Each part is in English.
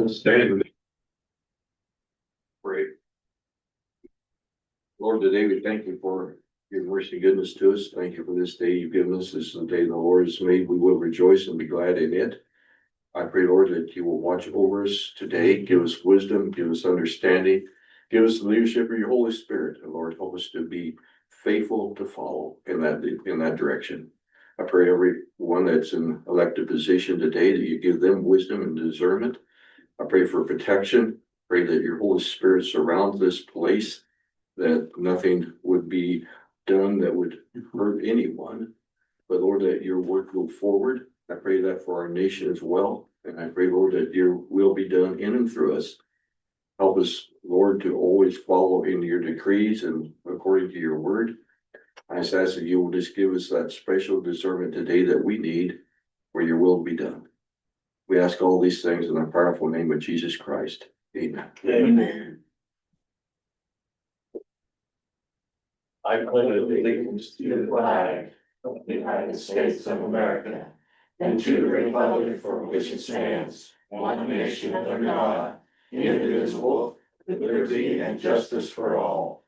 David. Great. Lord, today we thank you for your mercy and goodness to us. Thank you for this day you've given us. This is the day the Lord has made. We will rejoice and be glad in it. I pray, Lord, that you will watch over us today. Give us wisdom, give us understanding, give us the leadership of your Holy Spirit. And Lord, help us to be faithful to follow in that direction. I pray everyone that's in elected position today that you give them wisdom and discernment. I pray for protection. Pray that your Holy Spirit surrounds this place, that nothing would be done that would hurt anyone. But Lord, that your work go forward. I pray that for our nation as well. And I pray, Lord, that your will be done in and through us. Help us, Lord, to always follow in your decrees and according to your word. I just ask that you will just give us that special discernment today that we need where your will be done. We ask all these things in the powerful name of Jesus Christ. Amen. Amen. I pledge allegiance to the flag of the United States of America and to the republic for which it stands, one nation under God, indivisible, with liberty and justice for all.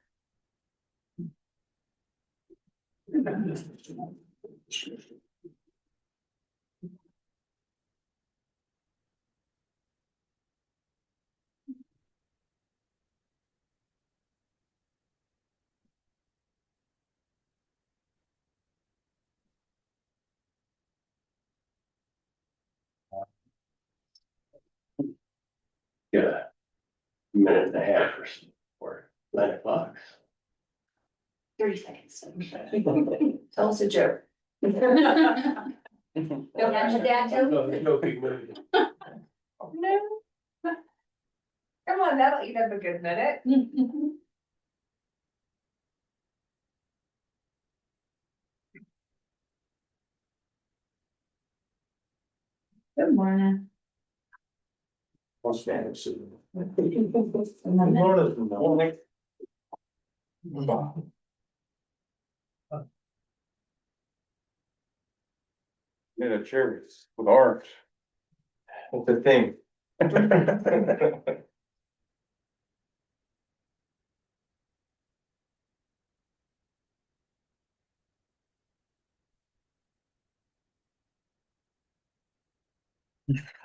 Got a minute and a half or 9 o'clock. 30 seconds. Tell us a joke. Don't have a dad joke? No big movie. No. Come on, that'll eat up a good minute. Good morning. I'll stand and see. Yeah, cherries with orange. What's the thing?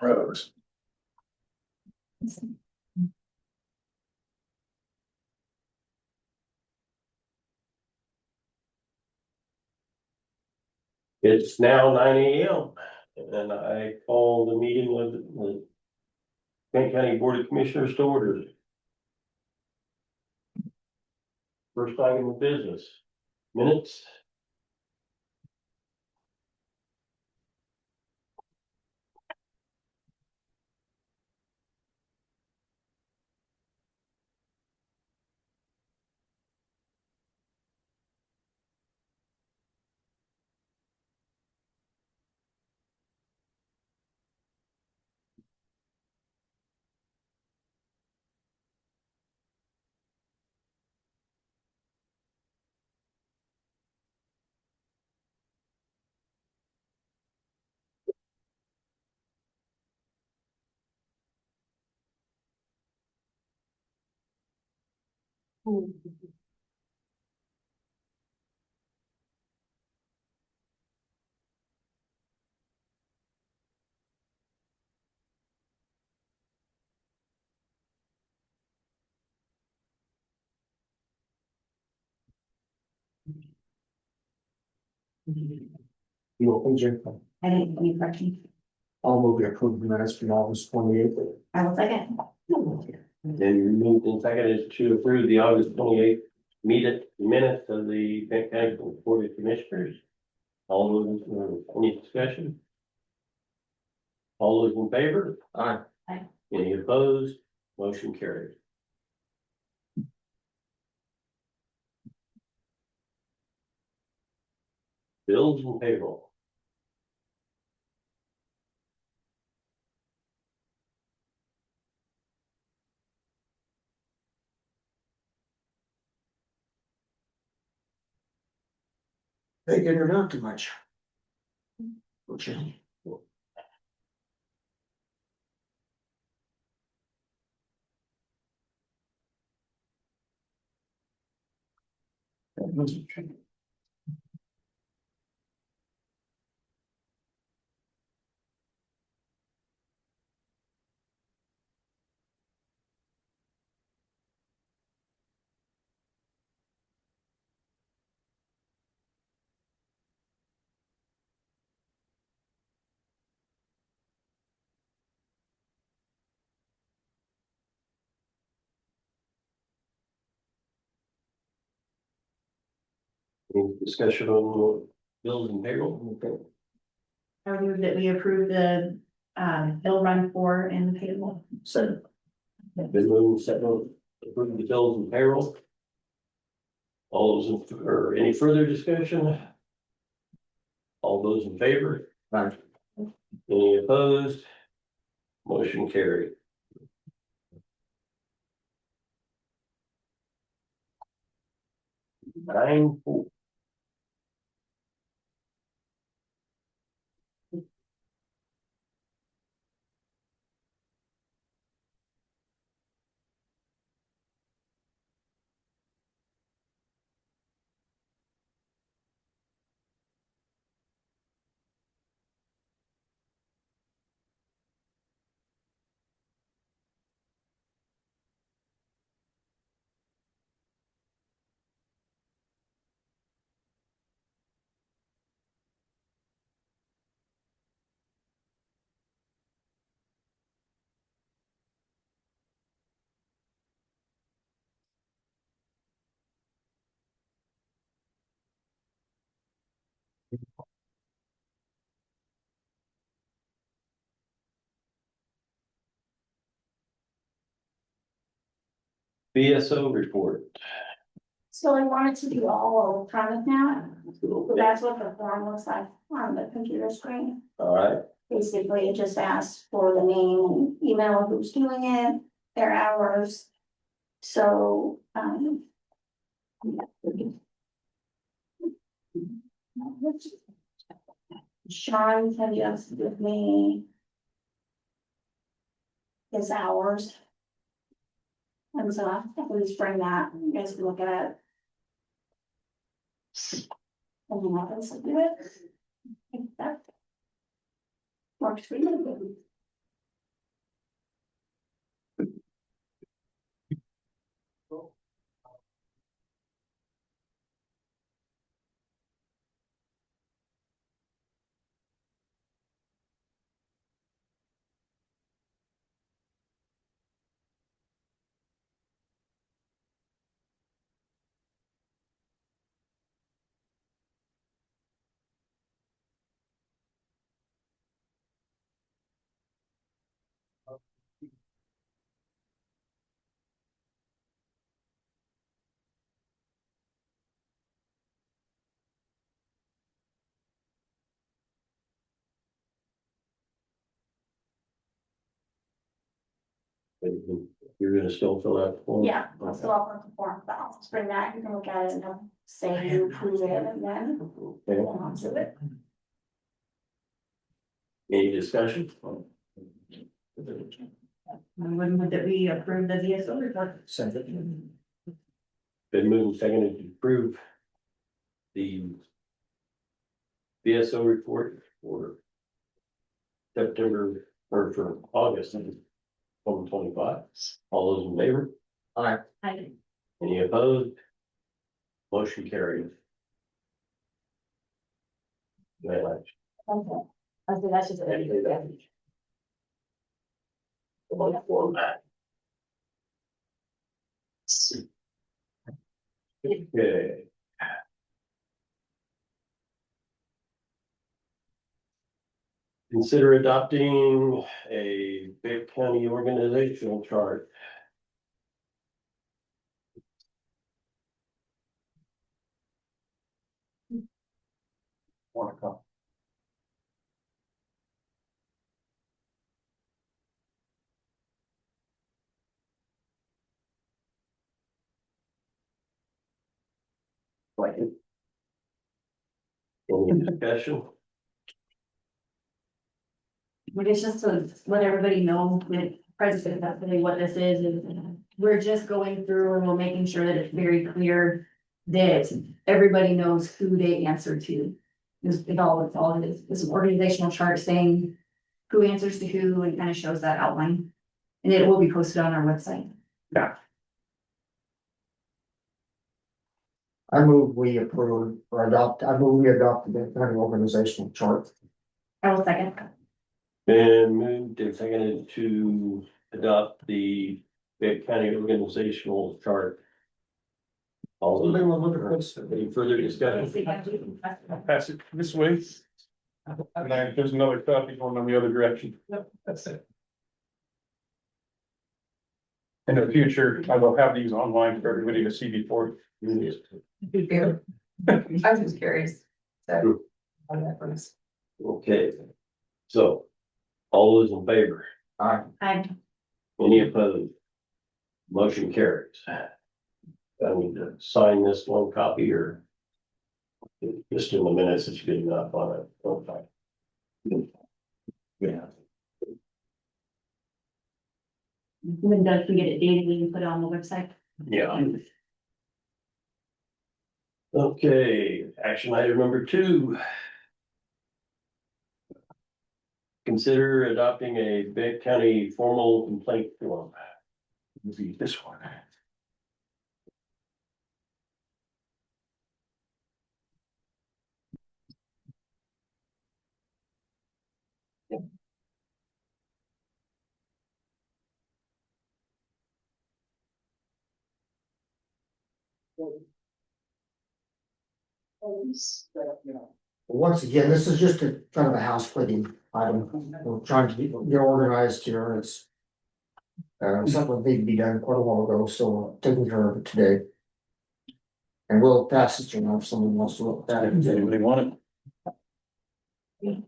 Rose. It's now 9 AM and I call the meeting of the Kent County Board of Commissioners to order. First item of business, minutes. You open your, I didn't have any questions. I'll move your approval minutes from August 28th. I was second. Then you moved and seconded to approve the August 28th minutes of the Kent County Board of Commissioners. All those, any discussion? All those in favor? Aye. Aye. Any opposed? Motion carried. Bills and payroll. They get her not too much. Okay. Any discussion on bills and payroll? I would move that we approve the bill run for and the payroll. Second. Been moved, second, approve the bills and payroll. All those in, or any further discussion? All those in favor? Aye. Any opposed? Motion carried. Nine. BSO report. So I wanted to do all electronic now, so that's what the form looks like on the computer screen. All right, Basically, it just asks for the name and email of who's doing it, their hours. So, Sean can just give me his hours. And so I can just bring that, you guys can look at it. And then I can submit it. I think that works for you. you're gonna still fill out the form? Yeah, I'll still offer the form, but I'll just bring that, you can look at it and I'll say you approve it and then Okay. go on to it. Any discussion? I would move that we approve the DSO report. Second. Been moved and seconded to approve the BSO report for September, or for August 2025. All those in favor? Aye. Any opposed? Motion carried. Well, Okay. I think that's just. Okay. Consider adopting a big county organizational chart. Any discussion? But it's just to let everybody know with president, that's really what this is, and we're just going through and we're making sure that it's very clear that everybody knows who they answer to. It's all it is. It's an organizational chart saying who answers to who and kind of shows that outline. And it will be posted on our website. I move we approve or adopt, I move we adopt the Benton County organizational chart. I will second. Been moved and seconded to adopt the Benton County organizational chart. All those, any further discussion? Pass it this way. And then there's another copy going on the other direction. That's it. In the future, I will have these online for everybody to see before. I was just curious. So. On that for us. Okay, so all those in favor, any opposed? Motion carries. I need to sign this one copy or just in the minutes, it's good enough on it. Okay. Yeah. When does we get it dated, we can put it on the website. Yeah. Okay, action item number 2. Consider adopting a Benton County formal complaint form. This one. Once again, this is just a kind of a house cleaning item. We're trying to get organized here. It's something that needed to be done quite a while ago, so taking care of it today. And we'll pass it around if someone wants to look at Does it. anybody want it?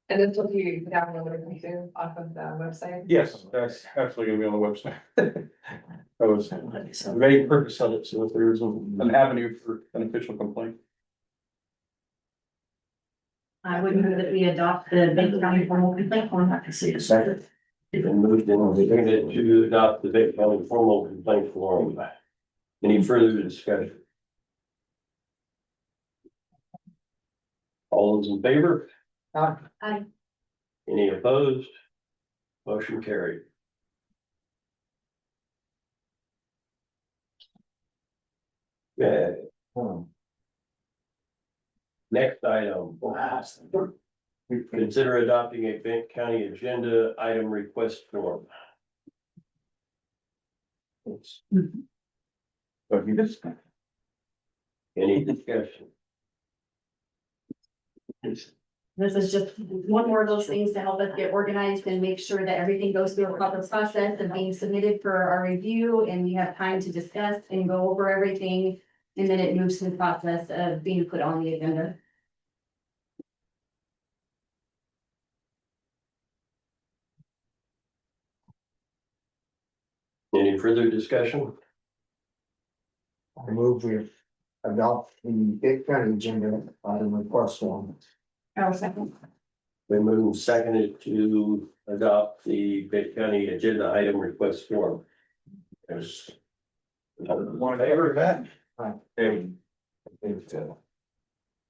And this will be downloaded too off of the website. Yes, that's absolutely gonna be on the website. That was the main purpose of it, so if there's an avenue for an official complaint. I would move that we adopt the Benton County formal complaint form. I can see a second. Even moved and seconded to adopt the Benton County formal complaint form. Any further discussion? All those in favor? Aye. Any opposed? Motion carried. Okay. Next item. Consider adopting a Benton County agenda item request form. Any discussion? This is just one more of those things to help us get organized and make sure that everything goes through a proper process of being submitted for our review, and we have time to discuss and go over everything. And then it moves to the process of being put on the agenda. Any further discussion? I move we adopt the Benton County agenda item request form. I'll second. We move seconded to adopt the Benton County agenda item request form. There's One in favor of that?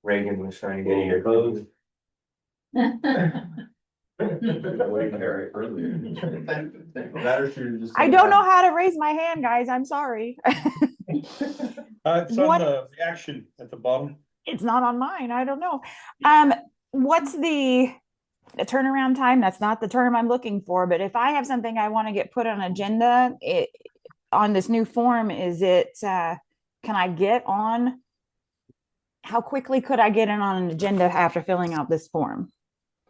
Reagan was trying any opposed? I don't know how to raise my hand, guys. I'm sorry. It's on What- the action at the bottom. It's not on mine. I don't know. What's the turnaround time? That's not the term I'm looking for, but if I have something I want to get put on agenda, on this new form, can I get on? How quickly could I get in on an agenda after filling out this form?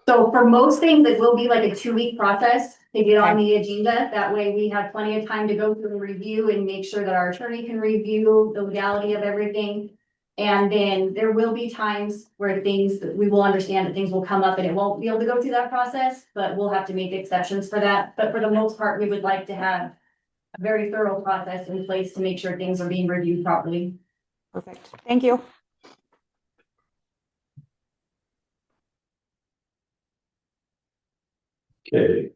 So for most things, it will be like a 2-week process to get on the agenda. That way we have plenty of time to go through the review and make sure that our attorney can review the legality of everything. And then there will be times where we will understand that things will come up and it won't be able to go through that process, but we'll have to make exceptions for that. But for the most part, we would like to have a very thorough process in place to make sure things are being reviewed properly. Perfect. Thank you. Okay.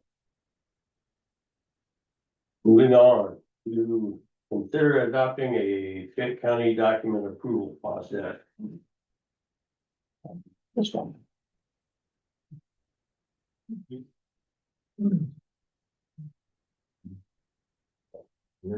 Moving on to Consider adopting a Fayette County document approval process. This one. Yeah.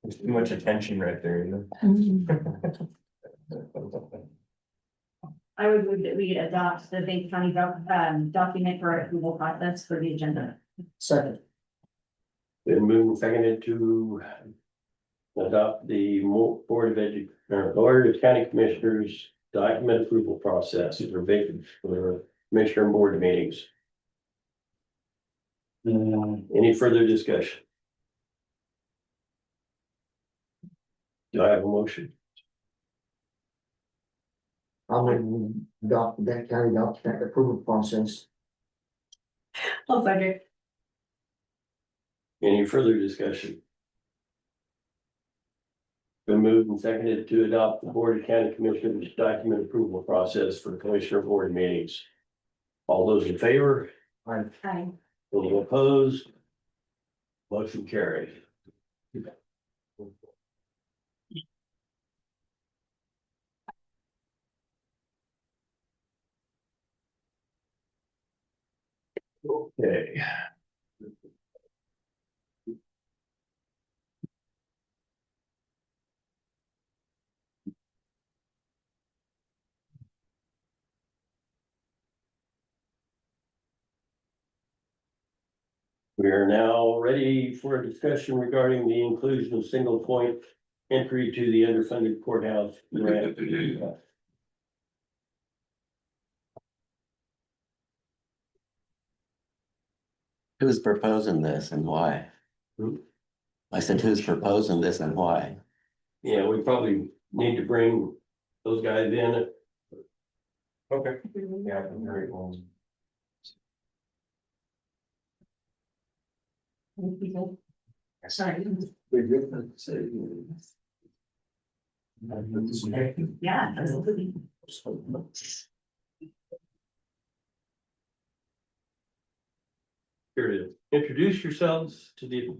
There's too much attention right there, you know? I would move that we adopt the Fayette County document for approval process for the agenda. Second. Been moved and seconded to adopt the Board of County Commissioners document approval process for vacant for commissioner and board meetings. Any further discussion? Do I have a motion? I'm gonna adopt that county document approval process. I'll second. Any further discussion? Been moved and seconded to adopt the Board of County Commissioners document approval process for commissioner board meetings. All those in favor? Aye. Any opposed? Motion carried. Okay. We are now ready for a discussion regarding the inclusion of single point entry to the underfunded courthouse grant. Who's proposing this and why? I said, who's proposing this and why? Yeah, we probably need to bring those guys in. Okay. Yeah, very well. Sorry. Yeah, absolutely. Here to introduce yourselves to the,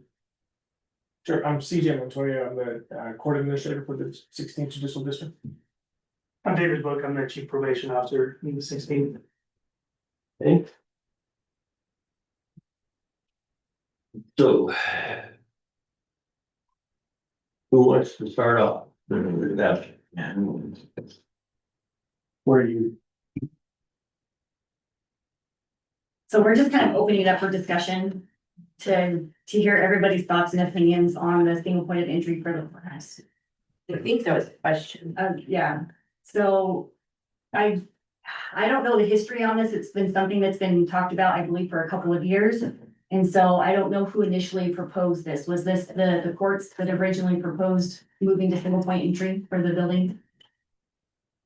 Sure, I'm CJ Montoya, I'm the court administrator for the 16th Judicial District. I'm David Book, I'm the chief probation officer in the 16th. okay? So. Who wants to start off? That. Where are you? So we're just kind of opening it up for discussion to hear everybody's thoughts and opinions on the single point of entry for the courthouse. I think that was a question. Yeah, so I don't know the history on this. It's been something that's been talked about, I believe, for a couple of years. And so I don't know who initially proposed this. Was this the courts that originally proposed moving to single point entry for the building?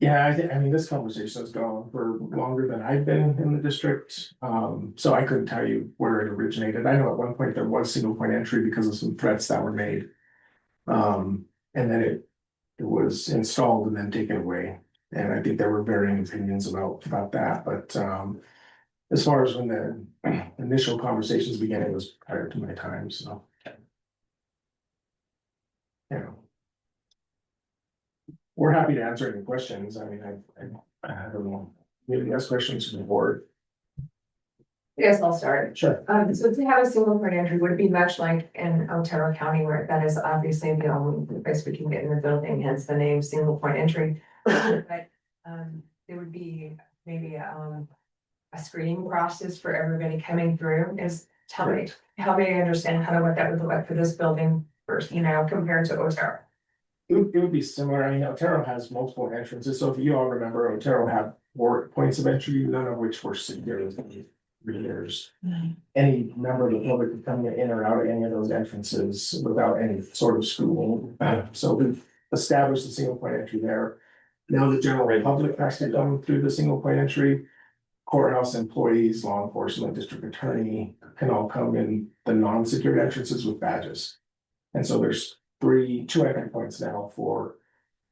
Yeah, I mean, this conversation has gone on for longer than I've been in the district. So I couldn't tell you where it originated. I know at one point there was single point entry because of some threats that were made. And then it was installed and then taken away. And I think there were varying opinions about that, but as far as when the initial conversations began, it was prior to my time, so. You know. We're happy to answer any questions. I mean, I don't know. Maybe ask questions to the board. Yes, I'll start. Sure. So to have a single point entry, would it be much like in Otero County where that is obviously the only place we can get in the building, hence the name single point entry? But there would be maybe, a screening process for everybody coming through is, help me understand kind of what that would look like for this building first, you know, compared to Otero. It would be similar. I mean, Otero has multiple entrances. So if you all remember, Otero had 4 points of entry, none of which were secure. Readers. Any member of the public could come in or out of any of those entrances without any sort of screening. So we've established a single point entry there. Now the general public has to come through the single point entry. Courthouse employees, law enforcement, district attorney can all come in the non-secured entrances with badges. And so there's 2 entry points now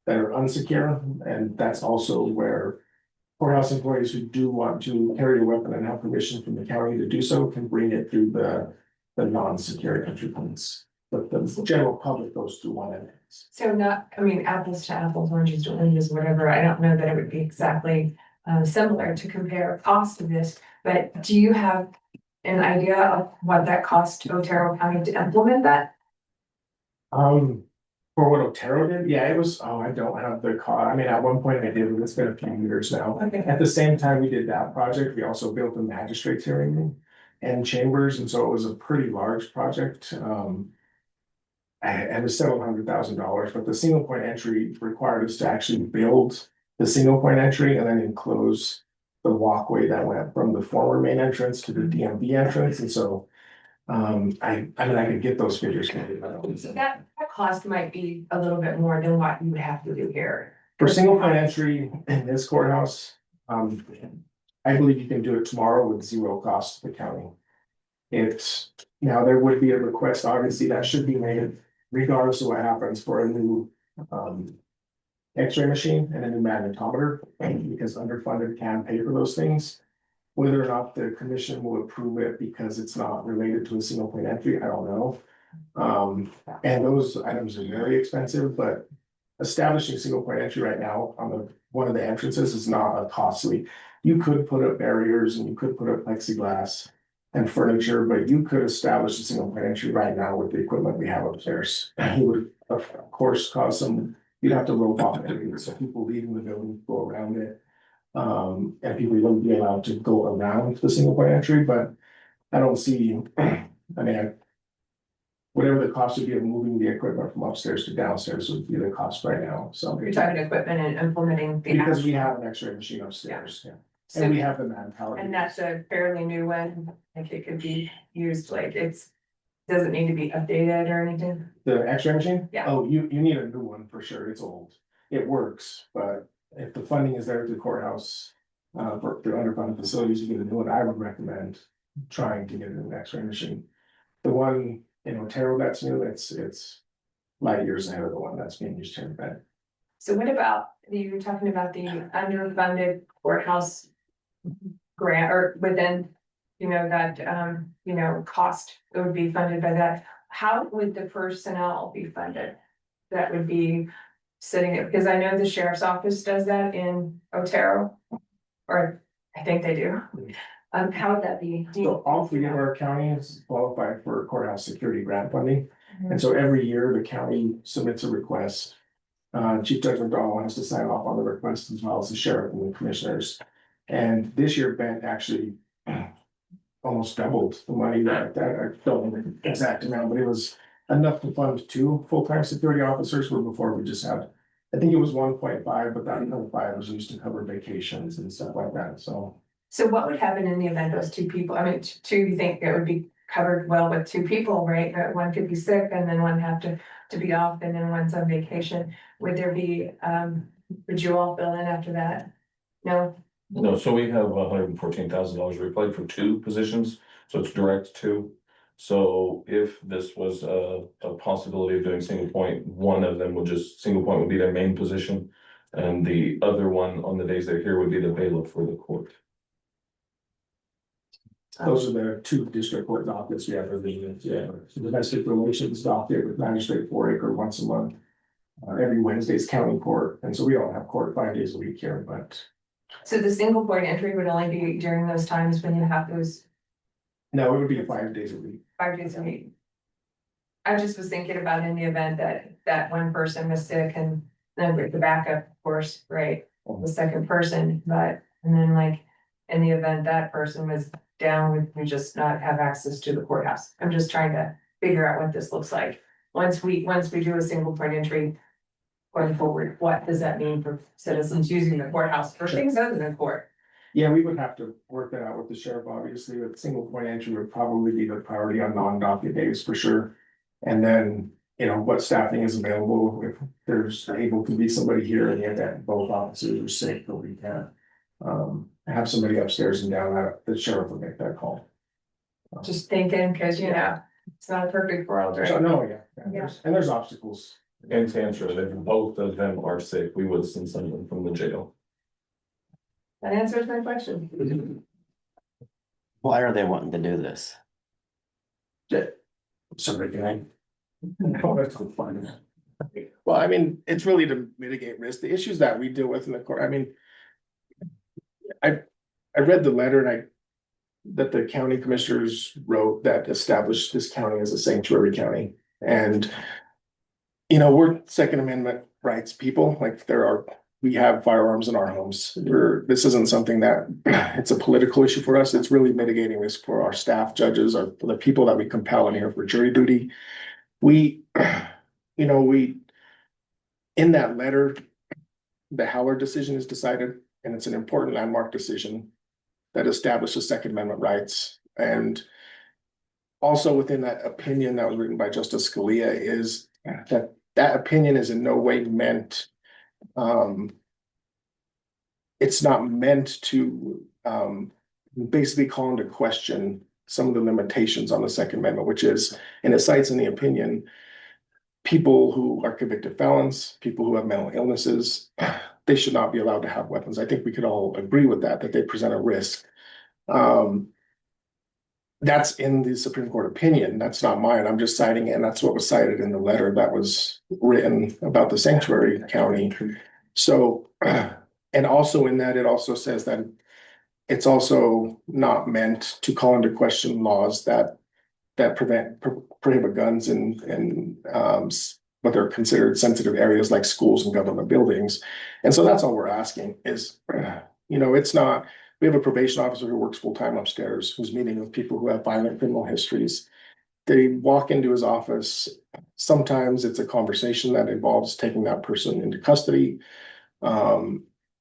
that are unsecure, and that's also where courthouse employees who do want to carry a weapon and have permission from the county to do so can bring it through the non-secure entry points. But the general public goes through one entrance. So not, I mean, apples to apples, oranges to oranges, whatever. I don't know that it would be exactly similar to compare cost of this, but do you have an idea of what that cost Otero County to implement that? For what Otero did, yeah, it was, I don't have the cost. I mean, at one point I did, but it's been a few years now. Okay. At the same time we did that project, we also built a magistrate's hearing room and chambers, and so it was a pretty large project. And it was several $100,000, but the single point entry required us to actually build the single point entry and then enclose the walkway that went from the former main entrance to the DMV entrance, and so I mean, I could get those figures. So that cost might be a little bit more than what you would have to do here. For single point entry in this courthouse, I believe you can do it tomorrow with 0 cost to the county. Now there would be a request, obviously, that should be made regardless of what happens for a new X-ray machine and a new magnetometer, because underfunded can pay for those things. Whether or not the commission will approve it because it's not related to a single point entry, I don't know. And those items are very expensive, but establishing single point entry right now on one of the entrances is not costly. You could put up barriers and you could put up plexiglass and furniture, but you could establish a single point entry right now with the equipment we have upstairs. It would, of course, cause you'd have to rope off it, so people leaving the building go around it. And people wouldn't be allowed to go around the single point entry, but I don't see, I mean, whatever the cost would be of moving the equipment from upstairs to downstairs would be the cost right now, so. You're talking equipment and implementing the. Because we have an X-ray machine upstairs, yeah, and we have the manpower. And that's a fairly new one, like it could be used, like doesn't need to be updated or anything. The X-ray machine? Yeah. Oh, you need a new one for sure, it's old, it works, but if the funding is there at the courthouse, for the underfunded facilities, you get a new one, I would recommend trying to get an X-ray machine. The one in Otero that's new, it's light years ahead of the one that's being used here in Bend. So what about, you were talking about the underfunded courthouse grant or within, that, cost that would be funded by that. How would the personnel be funded? That would be sitting there, because I know the sheriff's office does that in Otero, or I think they do. How would that be? So all 3 of our counties qualify for courthouse security grant funding. And so every year the county submits a request. Chief Judge McDonald has to sign off on the request as well as the sheriff and the commissioners. And this year Bent actually almost doubled the money that I don't know the exact amount, but it was enough to fund 2 full-time security officers, where before we just had, I think it was 1.5, but that 1.5 was used to cover vacations and stuff like that, so. So what would happen in the event those 2 people, I mean, 2, you think it would be covered well with 2 people, right? One could be sick and then one have to be off and then one's on vacation. Would there be, would you all fill in after that? No? No, so we have $114,000 we applied for 2 positions, so it's direct 2. So if this was a possibility of doing single point, one of them would single point would be their main position. And the other one on the days they're here would be the bailiff for the court. Those are the 2 district court dockets we have domestic relations docket with magistrate 4 once a month. Every Wednesday's county court, and so we don't have court 5 days a week here, but. So the single point entry would only be during those times when you have those No, it would be 5 days a week. 5 days a week. I just was thinking about in the event that one person was sick and then with the backup, of course, right, the second person, but And then like, in the event that person was down, we just not have access to the courthouse. I'm just trying to figure out what this looks like. Once we do a single point entry going forward, what does that mean for citizens using the courthouse for things other than court? Yeah, we would have to work that out with the sheriff, obviously, but single point entry would probably be the priority on non-docket days for sure. And then, you know, what staffing is available, if there's able to be somebody here in the event both officers are sick, or we can. Have somebody upstairs and down, the sheriff will make that call. Just thinking, cause you know, it's not a perfect world, So, right? no, there's obstacles. And to answer it, if both of them are sick, we would send someone from the jail. That answers my question. Why are they wanting to do this? Somebody can. Well, I mean, it's really to mitigate risk. The issues that we deal with in the court, I mean. I read the letter that the county commissioners wrote that established this county as a sanctuary county. And, you know, we're Second Amendment rights people, like we have firearms in our homes. This isn't something that it's a political issue for us. It's really mitigating risk for our staff, judges, or for the people that we compel in here for jury duty. In that letter, the Howard decision is decided, and it's an important landmark decision that establishes Second Amendment rights. And also within that opinion that was written by Justice Scalia is that opinion is in no way meant, it's not meant to basically call into question some of the limitations on the Second Amendment, which is, and it cites in the opinion, people who are convicted felons, people who have mental illnesses, they should not be allowed to have weapons. I think we could all agree with that they present a risk. That's in the Supreme Court opinion. That's not mine. I'm just citing it. And that's what was cited in the letter that was written about the sanctuary county. So, and also in that, it also says that it's also not meant to call into question laws that prohibit guns in what are considered sensitive areas like schools and government buildings. And so that's all we're asking is, it's not, we have a probation officer who works full-time upstairs, who's meeting with people who have violent criminal histories. They walk into his office. Sometimes it's a conversation that involves taking that person into custody,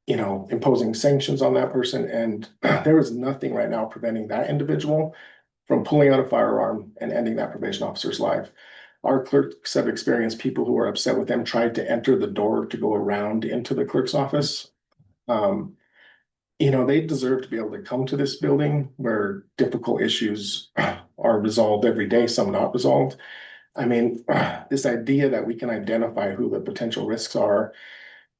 imposing sanctions on that person. And there is nothing right now preventing that individual from pulling out a firearm and ending that probation officer's life. Our clerks have experienced people who are upset with them tried to enter the door to go around into the clerk's office. They deserve to be able to come to this building where difficult issues are resolved every day, some not resolved. I mean, this idea that we can identify who the potential risks are,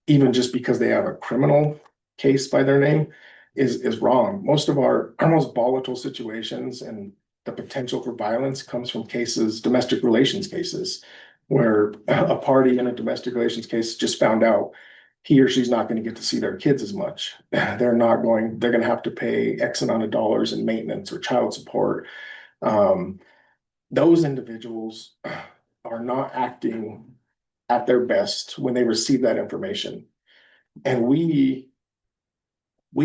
even just because they have a criminal case by their name, is wrong. Most of our most volatile situations and the potential for violence comes from cases, domestic relations cases, where a party in a domestic relations case just found out he or she's not going to get to see their kids as much. They're going to have to pay X amount of dollars in maintenance or child support. Those individuals are not acting at their best when they receive that information. And we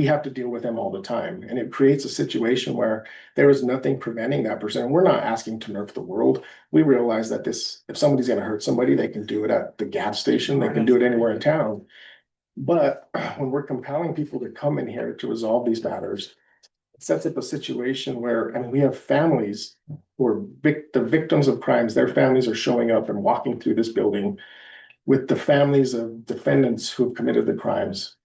have to deal with them all the time. And it creates a situation where there is nothing preventing that person. And we're not asking to nerf the world. We realize that if somebody's going to hurt somebody, they can do it at the gas station. They can do it anywhere in town. But when we're compelling people to come in here to resolve these matters, it sets up a situation where, we have families who are the victims of crimes. Their families are showing up and walking through this building with the families of defendants who have committed the crimes.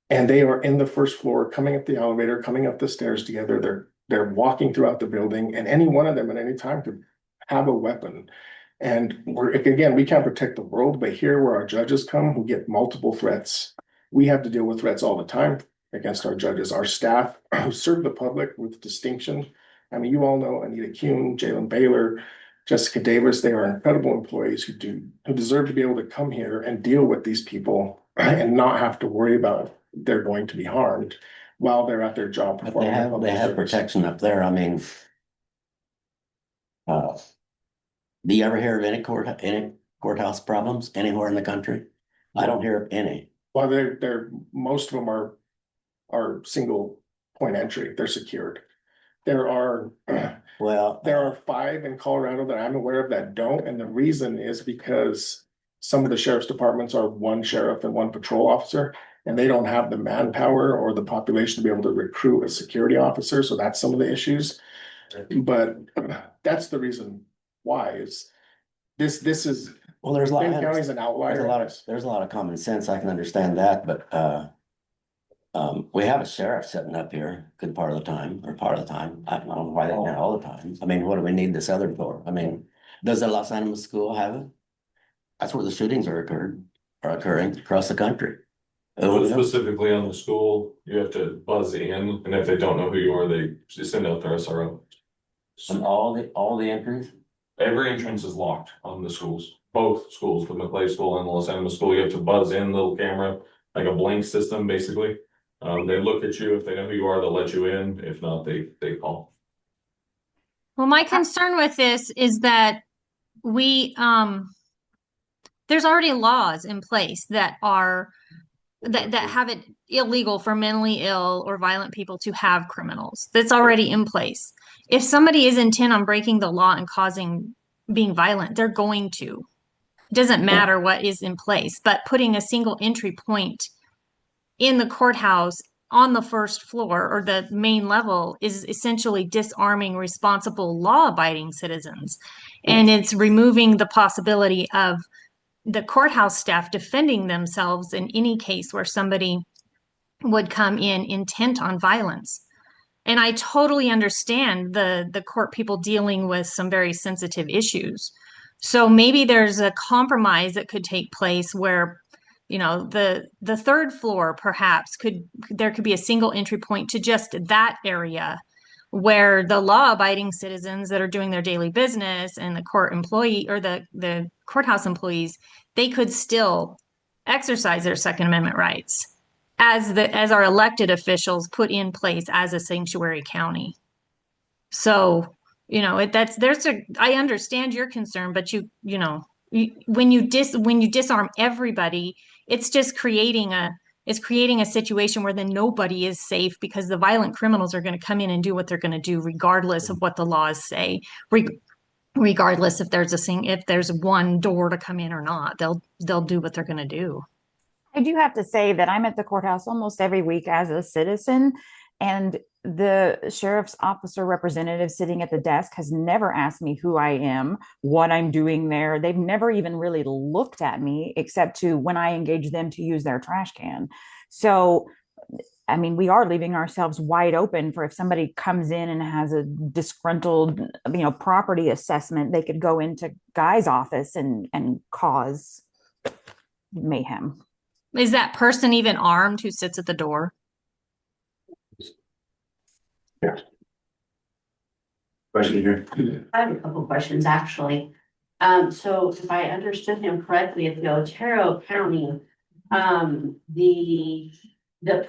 And they are in the first floor, coming up the elevator, coming up the stairs together. They're walking throughout the building, and any one of them at any time could have a weapon. And we can't protect the world, but here where our judges come who get multiple threats, we have to deal with threats all the time against our judges, our staff who serve the public with distinction. You all know Anita Kuhn, Jalen Baylor, Jessica Davis. They are incredible employees who deserve to be able to come here and deal with these people and not have to worry about they're going to be harmed while they're at their job. But they have protection up there. Do you ever hear of any courthouse problems anywhere in the country? I don't hear of any. Well, most of them are are single point entry, they're secured. There are Well, there are 5 in Colorado that I'm aware of that don't, and the reason is because some of the sheriff's departments are 1 sheriff and 1 patrol officer, and they don't have the manpower or the population to be able to recruit a security officer, so that's some of the issues. But that's the reason why is this is, well, there's a lot, Benton County's an outlier. there's a lot of common sense. I can understand that, but we have a sheriff sitting up here good part of the time, or part of the time. I don't know why they're not all the time. I mean, what do we need this other for? I mean, does the Los Animas school have it? That's where the shootings are occurring across the country. So specifically on the school, you have to buzz in, and if they don't know who you are, they just send out their SRO. And all the entries? Every entrance is locked on the schools, both schools, the McClay School and the Los Animas School. You have to buzz in, little camera, like a blank system, basically. They look at you. If they know who you are, they'll let you in. If not, they call. Well, my concern with this is that we, there's already laws in place that have it illegal for mentally ill or violent people to have criminals. That's already in place. If somebody is intent on breaking the law and being violent, they're going to. It doesn't matter what is in place, but putting a single entry point in the courthouse on the first floor or the main level is essentially disarming responsible law-abiding citizens. And it's removing the possibility of the courthouse staff defending themselves in any case where somebody would come in intent on violence. And I totally understand the court people dealing with some very sensitive issues. So maybe there's a compromise that could take place where, you know, the 3rd floor perhaps there could be a single entry point to just that area where the law-abiding citizens that are doing their daily business and the court employee or the courthouse employees, they could still exercise their Second Amendment rights as our elected officials put in place as a sanctuary county. So, you know, I understand your concern, but when you disarm everybody, it's just creating a situation where then nobody is safe because the violent criminals are going to come in and do what they're going to do, regardless of what the laws say, regardless if there's one door to come in or not, they'll do what they're going to do. I do have to say that I'm at the courthouse almost every week as a citizen, and the sheriff's officer representative sitting at the desk has never asked me who I am, what I'm doing there. They've never even really looked at me except to when I engage them to use their trash can. So, I mean, we are leaving ourselves wide open for if somebody comes in and has a disgruntled, property assessment, they could go into Guy's office and cause mayhem. Is that person even armed who sits at the door? Yeah. Question here. I have a couple questions, actually. So if I understood him correctly, at the Otero County, the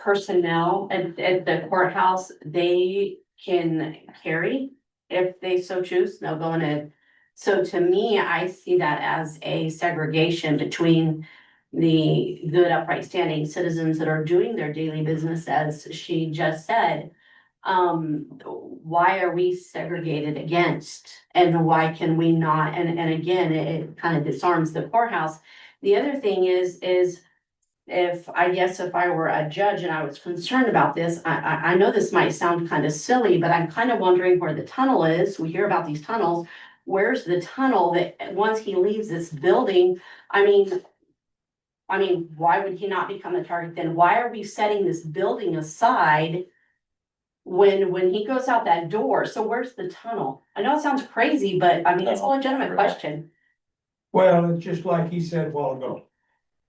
personnel at the courthouse, they can carry if they so choose. They'll go in so to me, I see that as a segregation between the good, upright, standing citizens that are doing their daily business, as she just said. Why are we segregated against, and why can we not? And again, it kind of disarms the courthouse. The other thing is if I were a judge and I was concerned about this, I know this might sound kind of silly, but I'm kind of wondering where the tunnel is. We hear about these tunnels. Where's the tunnel that once he leaves this building? I mean, why would he not become a target then? Why are we setting this building aside when he goes out that door? So where's the tunnel? I know it sounds crazy, but I mean, it's a legitimate question. Well, it's just like he said a while ago.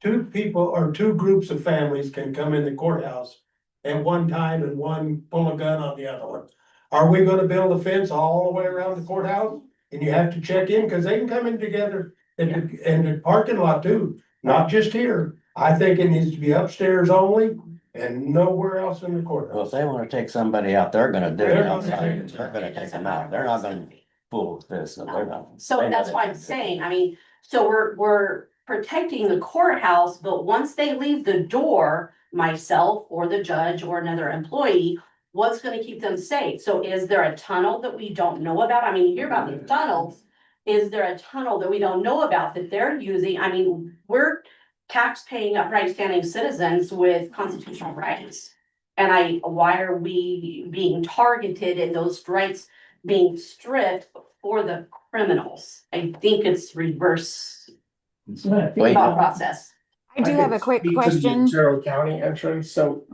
2 people or 2 groups of families can come in the courthouse at one time and one pull a gun on the other one. Are we gonna build a fence all the way around the courthouse? And you have to check in, cause they can come in together in the parking lot too, not just here. I think it needs to be upstairs only and nowhere else in the courthouse. Well, if they wanna take somebody out, they're gonna do it They're outside. They're gonna take them out. They're not gonna fool with this. So they're not. So that's why I'm saying, I mean, so we're protecting the courthouse, but once they leave the door, myself or the judge or another employee, what's gonna keep them safe? So is there a tunnel that we don't know about? I mean, you hear about the tunnels. Is there a tunnel that we don't know about that they're using? I mean, we're tax-paying, upright standing citizens with constitutional rights. And why are we being targeted and those rights being stripped for the criminals? I think it's reverse Wait. thought process. I do have a could quick speak to the question. Ontario County entrance, so.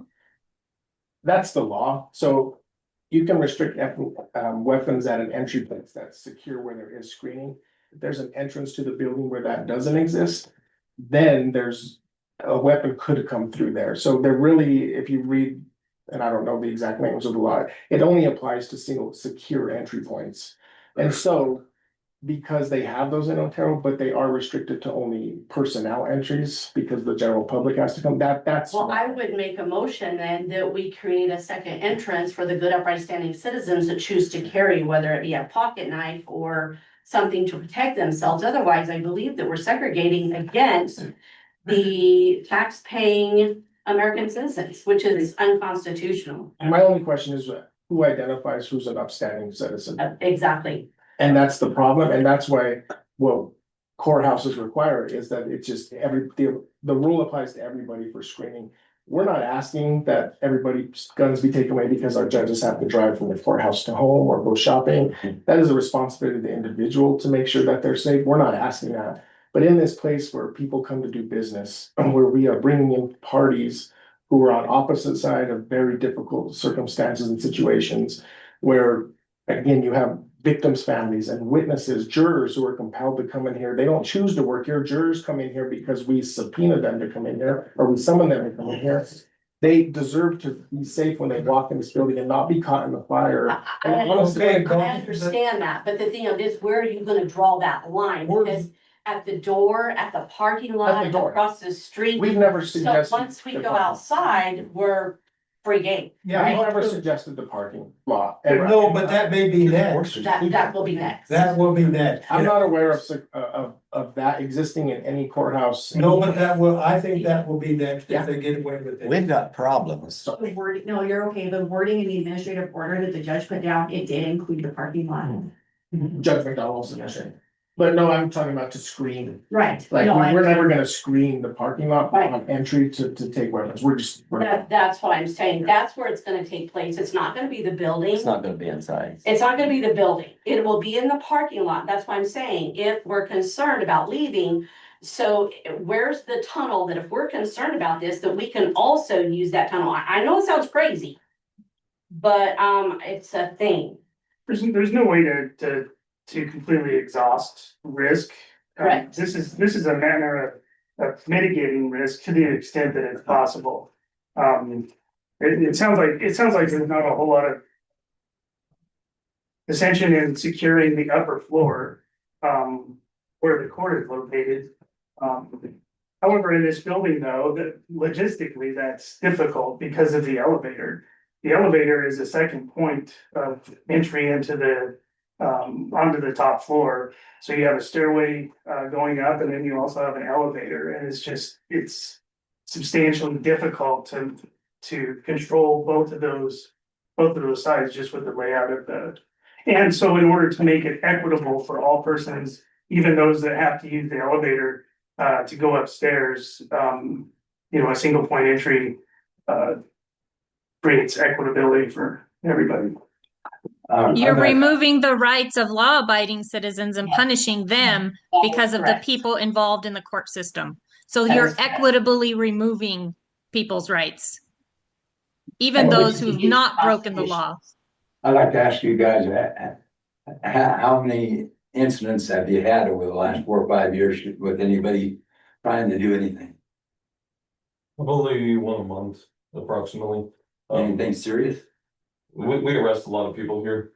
That's the law, so you can restrict weapons at an entry place that's secure where there is screening. If there's an entrance to the building where that doesn't exist, then there's a weapon could come through there. So they're really, if you read, and I don't know the exact language of the law, it only applies to single secure entry points. And so because they have those in Ontario, but they are restricted to only personnel entries because the general public has to come, that's. Well, I would make a motion then that we create a second entrance for the good upright standing citizens that choose to carry, whether it be a pocket knife or something to protect themselves. Otherwise, I believe that we're segregating against the tax-paying American citizens, which is unconstitutional. My only question is who identifies who's an upstanding citizen? Exactly. And that's the problem, and that's why, what courthouses require is that it's just the rule applies to everybody for screening. We're not asking that everybody's guns be taken away because our judges have to drive from the courthouse to home or go shopping. That is a responsibility of the individual to make sure that they're safe. We're not asking that. But in this place where people come to do business, where we are bringing in parties who are on opposite side of very difficult circumstances and situations, where, again, you have victims' families and witnesses, jurors who are compelled to come in here. They don't choose to work here. Jurors come in here because we subpoena them to come in here, or we summon them to come in here. They deserve to be safe when they walk in this building and not be caught in the fire. I understand that, but the thing of this, where are you gonna draw that line? Because at the door, at the parking lot, At the door. across the street. We've never So suggested. once we go outside, we're free game. Yeah, I never suggested the parking lot. No, but that may be next. That will be next. That will be next. I'm not aware of that existing in any courthouse. No, but I think that will be next if they get away with it. We've got problems. The wording, no, you're okay. The wording in the administrative order that the judge put down, it did include the parking lot. Judge McDonald's suggestion. But no, I'm talking about to screen. Right. Like, No, I we're never understand. gonna screen the parking lot Right. on entry to take weapons. We're That's what I'm saying. That's where it's gonna take place. It's not gonna be the building. It's not gonna be inside. It's not gonna be the building. It will be in the parking lot. That's why I'm saying, if we're concerned about leaving. So where's the tunnel that if we're concerned about this, that we can also use that tunnel? I know it sounds crazy. But it's a thing. There's no way to completely exhaust risk. Correct. This is a manner of mitigating risk to the extent that it's possible. It sounds like there's not a whole lot of ascension in securing the upper floor, where the court is located. However, in this building though, that logistically, that's difficult because of the elevator. The elevator is a second point of entry into the onto the top floor. So you have a stairway going up, and then you also have an elevator, and it's substantially difficult to control both of those sides just with the layout of the. And so in order to make it equitable for all persons, even those that have to use the elevator to go upstairs, a single point entry creates equitability for everybody. You're removing the rights of law-abiding citizens and punishing them because of the Correct. people involved in the court system. So you're equitably removing people's rights, even those who've not broken the law. I'd like to ask you guys, how many incidents have you had over the last 4 or 5 years with anybody trying to do anything? Probably one a month, approximately. Anything serious? We arrest a lot of people here.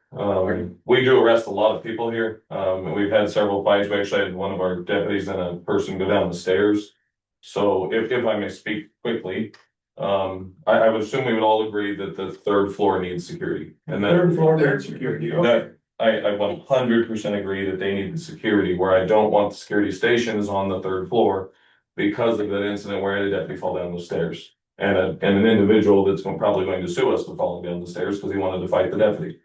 We do arrest a lot of people here. And we've had several fights. We actually had one of our deputies and a person go down the stairs. So if I may speak quickly, I would assume we would all agree that the third floor needs security. And that Third floor needs security. that I 100% agree that they need the security. Where I don't want the security station is on the third floor because of that incident where the deputy fell down the stairs. and an individual that's probably going to sue us for falling down the stairs because he wanted to fight the deputy.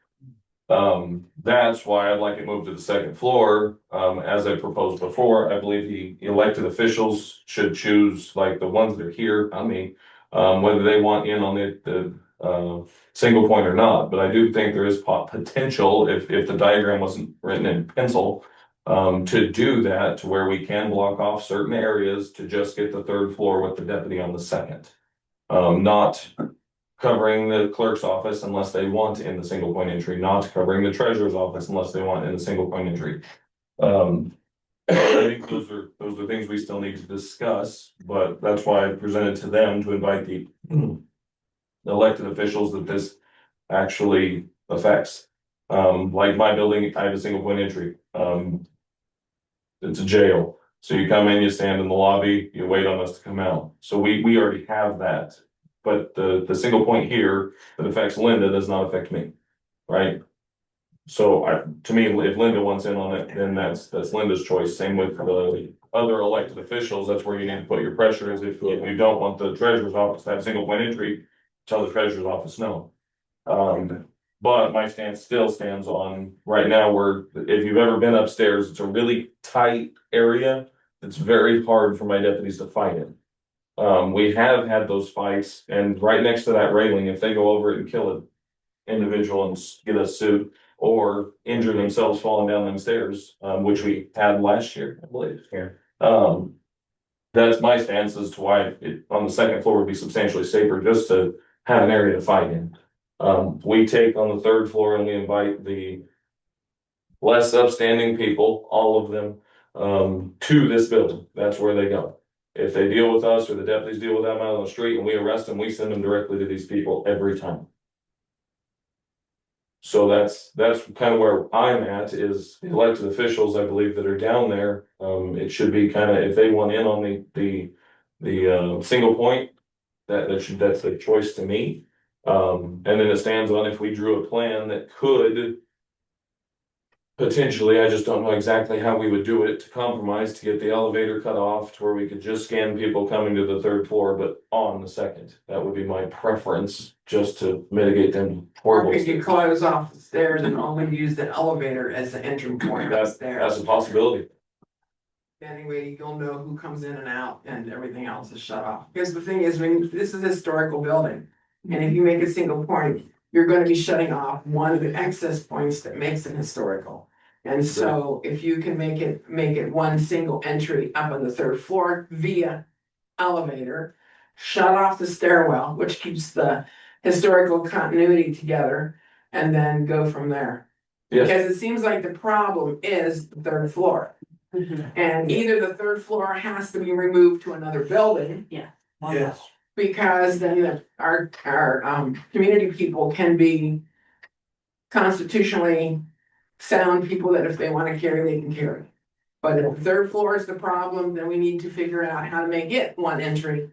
That's why I'd like it moved to the second floor. As I proposed before, I believe the elected officials should choose, like the ones that are here, I mean, whether they want in on the single point or not. But I do think there is potential, if the diagram wasn't written in pencil, to do that to where we can block off certain areas to just get the third floor with the deputy on the second. Not covering the clerk's office unless they want in the single point entry, not covering the treasurer's office unless they want in the single point entry. I think those are things we still need to discuss, but that's why I presented to them to invite the elected officials that this actually affects. Like my building, I have a single point entry. It's a jail. So you come in, you stand in the lobby, you wait on us to come out. So we already have that. But the single point here that affects Linda does not affect me, right? So to me, if Linda wants in on it, then that's Linda's choice. Same with the other elected officials. That's where you need to put your pressure, is if you don't want the treasurer's office to have single point entry, tell the treasurer's office no. But my stance still stands on right now, where if you've ever been upstairs, it's a really tight area. It's very hard for my deputies to fight in. We have had those fights, and right next to that railing, if they go over it and kill an individual and get a suit or injure themselves falling down them stairs, which we had last year, I believe. Yeah. That's my stance as to why it on the second floor would be substantially safer, just to have an area to fight in. We take on the third floor and we invite the less upstanding people, all of them, to this building. That's where they go. If they deal with us or the deputies deal with them out on the street and we arrest them, we send them directly to these people every time. So that's kind of where I'm at, is the elected officials, I believe, that are down there. It should be kind of, if they want in on the single point, that's a choice to me. And then it stands on if we drew a plan that could potentially, I just don't know exactly how we would do it, to compromise to get the elevator cut off to where we could just scan people coming to the third floor, but on the second. That would be my preference, just to mitigate them horrible. Or could you close off the stairs and only use the elevator as the entry point upstairs? That's a possibility. Anyway, you'll know who comes in and out and everything else is shut off. Because the thing is, when this is a historical building, and if you make a single point, you're gonna be shutting off one of the access points that makes it historical. And so if you can make it one single entry up on the third floor via elevator, shut off the stairwell, which keeps the historical continuity together, and then go from there. Yes. Because it seems like the problem is the third floor. And either the third floor has to be removed to another building. Yeah. Yes. Because then our community people can be constitutionally sound people that if they want to carry, they can carry. But if the third floor is the problem, then we need to figure out how to make it one entry.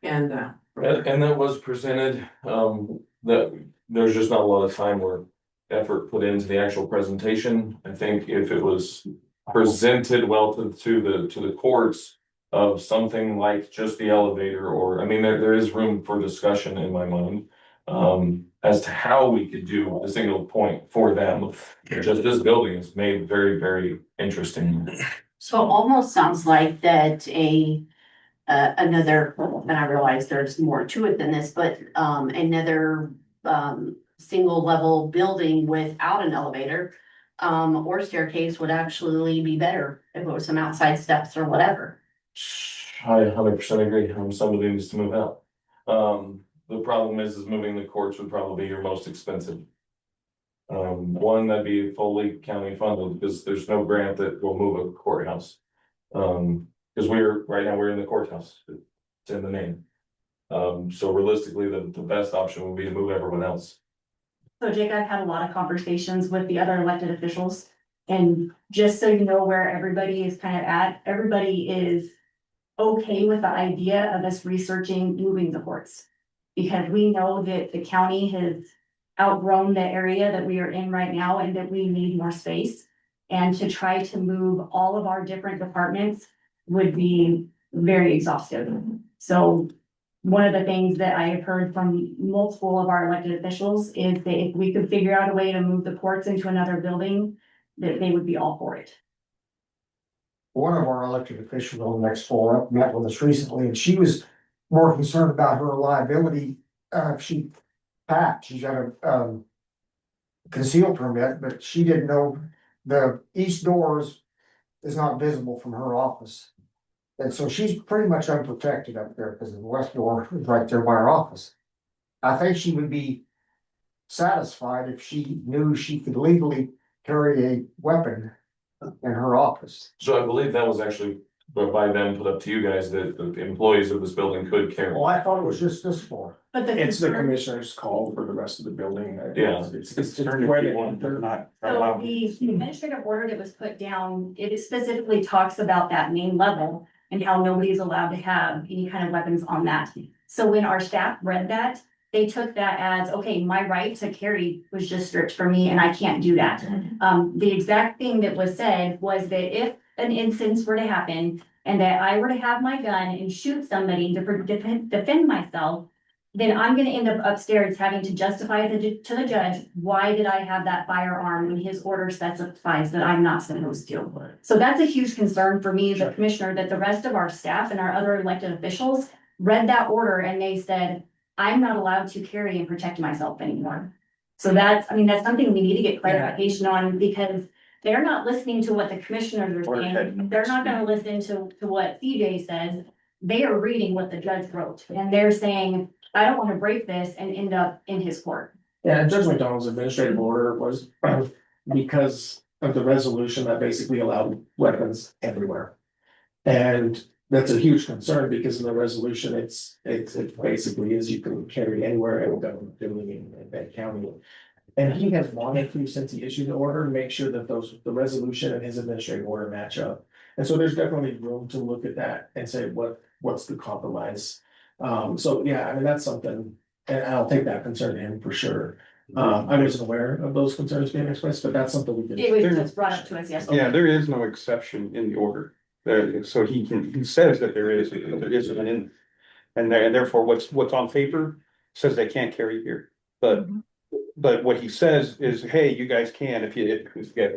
And that was presented, that there's just not a lot of time or effort put into the actual presentation. I think if it was presented well to the courts of something like just the elevator, or, I mean, there is room for discussion in my mind, as to how we could do the single point for them. Just this building is made very, very interesting. So it almost sounds like that another, and I realize there's more to it than this, but another single level building without an elevator or staircase would actually be better if it was some outside steps or whatever. I 100% agree. Somebody needs to move out. The problem is moving the courts would probably be your most expensive. One, that'd be fully county funded, because there's no grant that will move a courthouse. Because right now we're in the courthouse. It's in the name. So realistically, the best option would be to move everyone else. So Jake, I've had a lot of conversations with the other elected officials, and just so you know where everybody is kind of at, everybody is okay with the idea of us researching moving the courts. Because we know that the county has outgrown the area that we are in right now and that we need more space. And to try to move all of our different departments would be very exhaustive. So one of the things that I have heard from multiple of our elected officials is that if we could figure out a way to move the courts into another building, that they would be all for it. One of our elected officials on the next floor up met with us recently, and she was more concerned about her liability. If she packed, she's got a concealed permit, but she didn't know the east doors is not visible from her office. And so she's pretty much unprotected up there because the west door is right there by her office. I think she would be satisfied if she knew she could legally carry a weapon in her office. So I believe that was actually by them put up to you guys that the employees of this building could carry. Well, I thought it was just this floor. But the It's the concern, commissioner's call for the rest of the building. Yeah. It's where they want, they're not. so the administrative order that was put down, it specifically talks about that main level and how nobody is allowed to have any kind of weapons on that. So when our staff read that, they took that as, okay, my right to carry was just stripped from me and I can't do that. The exact thing that was said was that if an instance were to happen and that I were to have my gun and shoot somebody to defend myself, then I'm gonna end up upstairs having to justify to the judge, why did I have that firearm when his order specifies that I'm not supposed to? So that's a huge concern for me as a commissioner, that the rest of our staff and our other elected officials read that order and they said, I'm not allowed to carry and protect myself anymore. So that's, I mean, that's something we need to get clarification on, because they're not listening to what the commissioners are saying. They're not gonna listen to what CJ says. They are reading what the judge wrote and they're saying, I don't wanna break this and end up in his court. Yeah, Judge McDonald's administrative order was because of the resolution that basically allowed weapons everywhere. And that's a huge concern because in the resolution, it basically is you can carry anywhere in the government building in that county. And he has wanted to, since he issued the order, make sure that the resolution and his administrative order match up. And so there's definitely room to look at that and say, what's the compromise? So yeah, I mean, that's something, and I'll take that concern to him for sure. I wasn't aware of those concerns being expressed, but that's something we can. It was just brought up to us yesterday. Yeah, there is no exception in the order. So he says that there is, but there isn't in. And therefore what's on paper says they can't carry here. But what he says is, hey, you guys can if you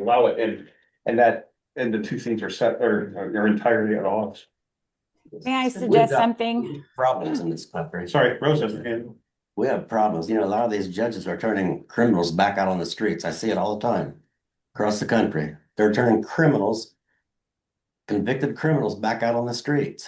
allow it, and the two things are set, are entirely at odds. May I suggest something? Problems in this country. Sorry, Rosa. And We have problems. You know, a lot of these judges are turning criminals back out on the streets. I see it all the time across the country. They're turning convicted criminals back out on the streets.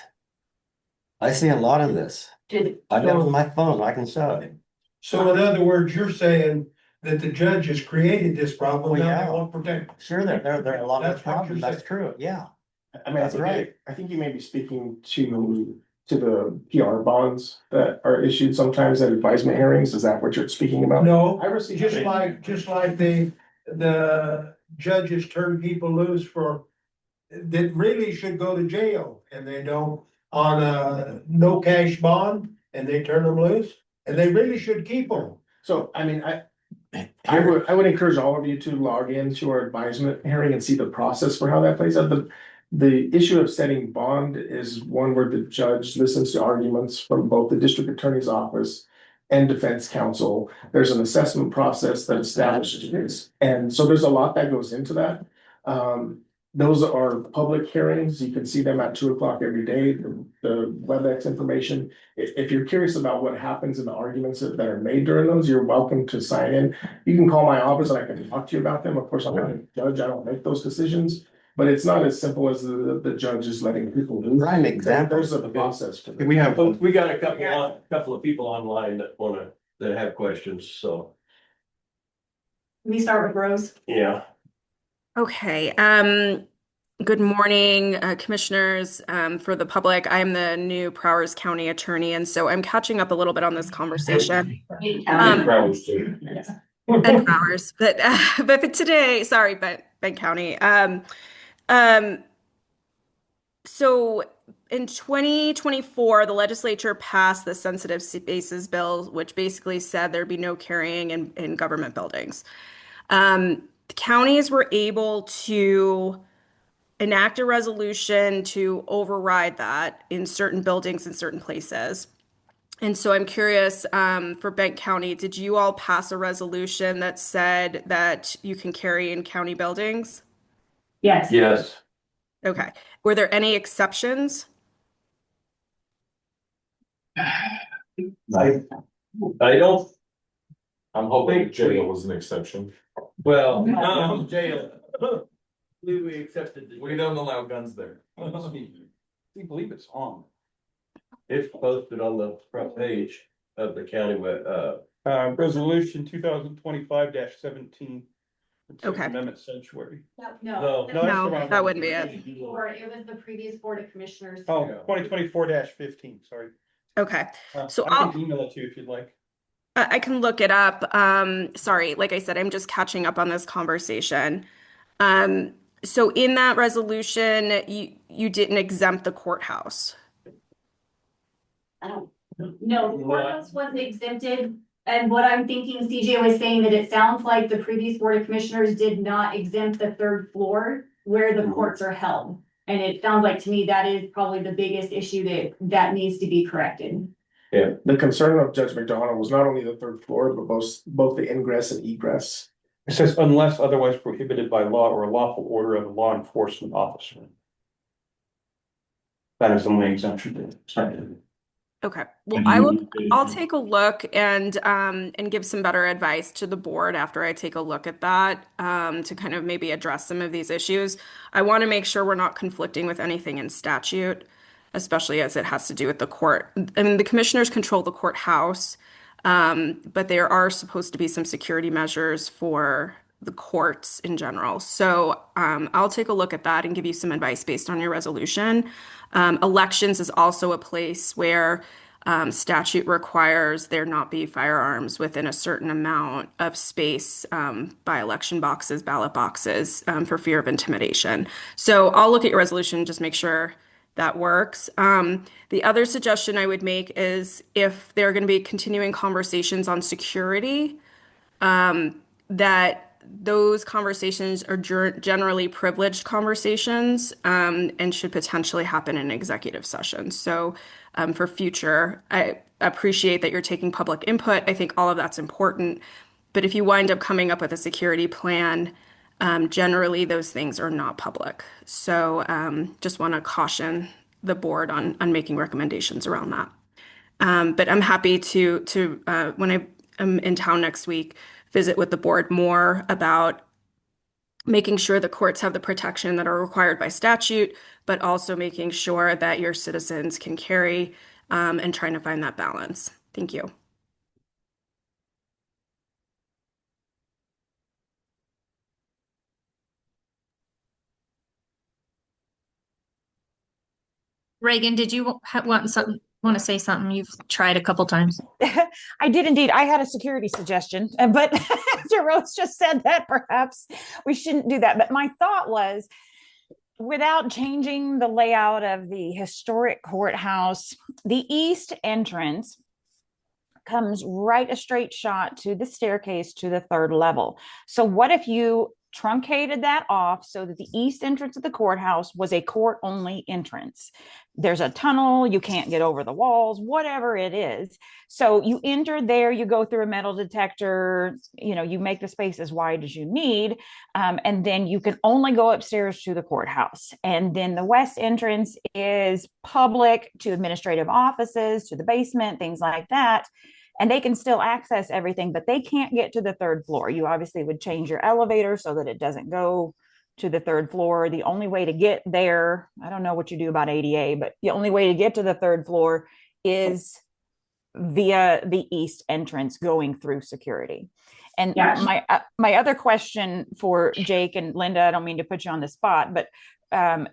I see a lot of this. I got it on my phone. I can show it. So in other words, you're saying that the judge has created this problem, Well, now yeah. they won't protect. Sure, there are a lot of That's what you're problems. That's saying. true. Yeah. I mean, That's right. I think you may be speaking to the PR bonds that are issued sometimes at advisement hearings. Is that what you're speaking about? No, I received. just like the judges turn people loose that really should go to jail, and they don't, on a no cash bond, and they turn them loose, and they really should keep them. So, I mean, I would encourage all of you to log into our advisement hearing and see the process for how that plays out. The issue of setting bond is one where the judge listens to arguments from both the district attorney's office and defense counsel. There's an assessment process that establishes this. And so there's a lot that goes into that. Those are public hearings. You can see them at 2:00 every day, the WebEx information. If you're curious about what happens in the arguments that are made during those, you're welcome to sign in. You can call my office and I can talk to you about them. Of course, I'm not a judge. I don't make those decisions. But it's not as simple as the judge is letting people do. Prime example. There's a process to this. we have, We got a couple of people online that have questions, so, Let me start with Rose. yeah. Okay, good morning, commissioners. For the public, I'm the new Prowers County attorney, and so I'm catching up a little bit on this conversation. Crowds too. And Prowers, but for today, sorry, but Ben County. So in 2024, the legislature passed the Sensitive Spaces Bill, which basically said there'd be no carrying in government buildings. The counties were able to enact a resolution to override that in certain buildings in certain places. And so I'm curious, for Benton County, did you all pass a resolution that said that you can carry in county buildings? Yes. Yes. Okay. Were there any exceptions? I don't. I'm hoping jail was an exception. Well, Jail. We accepted. we don't allow guns there. I believe it's on. It's posted on the front page of the county resolution 2025-17. Okay. Amendment sanctuary. No, that's the wrong that one. wouldn't be it. Or it was the previous Board of Commissioners. Oh, 2024-15, sorry. Okay. So I can email it to you if you'd like. I can look it up. Sorry, like I said, I'm just catching up on this conversation. So in that resolution, you didn't exempt the courthouse. I don't. No, the courthouse wasn't exempted. And what I'm thinking, CJ was saying that it sounds like the previous Board of Commissioners did not exempt the third floor where the courts are held. And it sounds like to me that is probably the biggest issue that needs to be corrected. Yeah, the concern of Judge McDonald was not only the third floor, but both the ingress and egress. It says unless otherwise prohibited by law or a lawful order of a law enforcement officer. That is the only exemption. Okay, well, I'll take a look and give some better advice to the board after I take a look at that, to kind of maybe address some of these issues. I want to make sure we're not conflicting with anything in statute, especially as it has to do with the court. I mean, the commissioners control the courthouse, but there are supposed to be some security measures for the courts in general. So I'll take a look at that and give you some advice based on your resolution. Elections is also a place where statute requires there not be firearms within a certain amount of space by election boxes, ballot boxes, for fear of intimidation. So I'll look at your resolution and just make sure that works. The other suggestion I would make is if there are going to be continuing conversations on security, that those conversations are generally privileged conversations, and should potentially happen in executive session. So for future, I appreciate that you're taking public input. I think all of that's important. But if you wind up coming up with a security plan, generally those things are not public. So just want to caution the board on making recommendations around that. But I'm happy to when I am in town next week, visit with the board more about making sure the courts have the protection that are required by statute, but also making sure that your citizens can carry, and trying to find that balance. Thank you. Reagan, did you want to say something? You've tried a couple times. I did indeed. I had a security suggestion, but after Rose just said that, perhaps we shouldn't do that. But my thought was, without changing the layout of the historic courthouse, the east entrance comes right a straight shot to the staircase to the third level. So what if you truncated that off so that the east entrance of the courthouse was a court only entrance? There's a tunnel, you can't get over the walls, whatever it is. So you enter there, you go through a metal detector, you make the space as wide as you need, and then you can only go upstairs to the courthouse. And then the west entrance is public to administrative offices, to the basement, things like that. And they can still access everything, but they can't get to the third floor. You obviously would change your elevator so that it doesn't go to the third floor. The only way to get there, I don't know what you do about ADA, but the only way to get to the third floor is via the east entrance going through security. And Yes. My other question for Jake and Linda, I don't mean to put you on the spot, but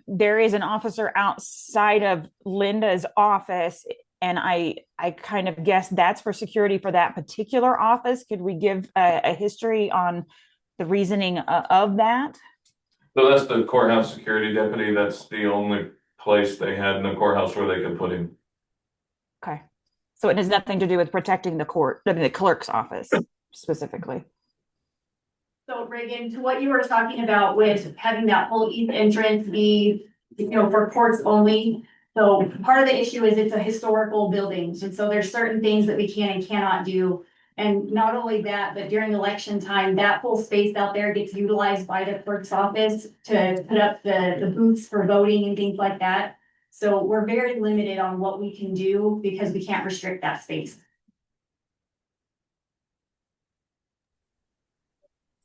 there is an officer outside of Linda's office, and I kind of guess that's for security for that particular office. Could we give a history on the reasoning of that? So that's the courthouse security deputy. That's the only place they had in the courthouse where they could put him. Okay. So it has nothing to do with protecting the clerk's office specifically. So Reagan, to what you were talking about with having that whole east entrance be, for courts only, So part of the issue is it's a historical building, and so there's certain things that we can and cannot do. And not only that, but during election time, that whole space out there gets utilized by the clerk's office to put up the booths for voting and things like that. So we're very limited on what we can do because we can't restrict that space.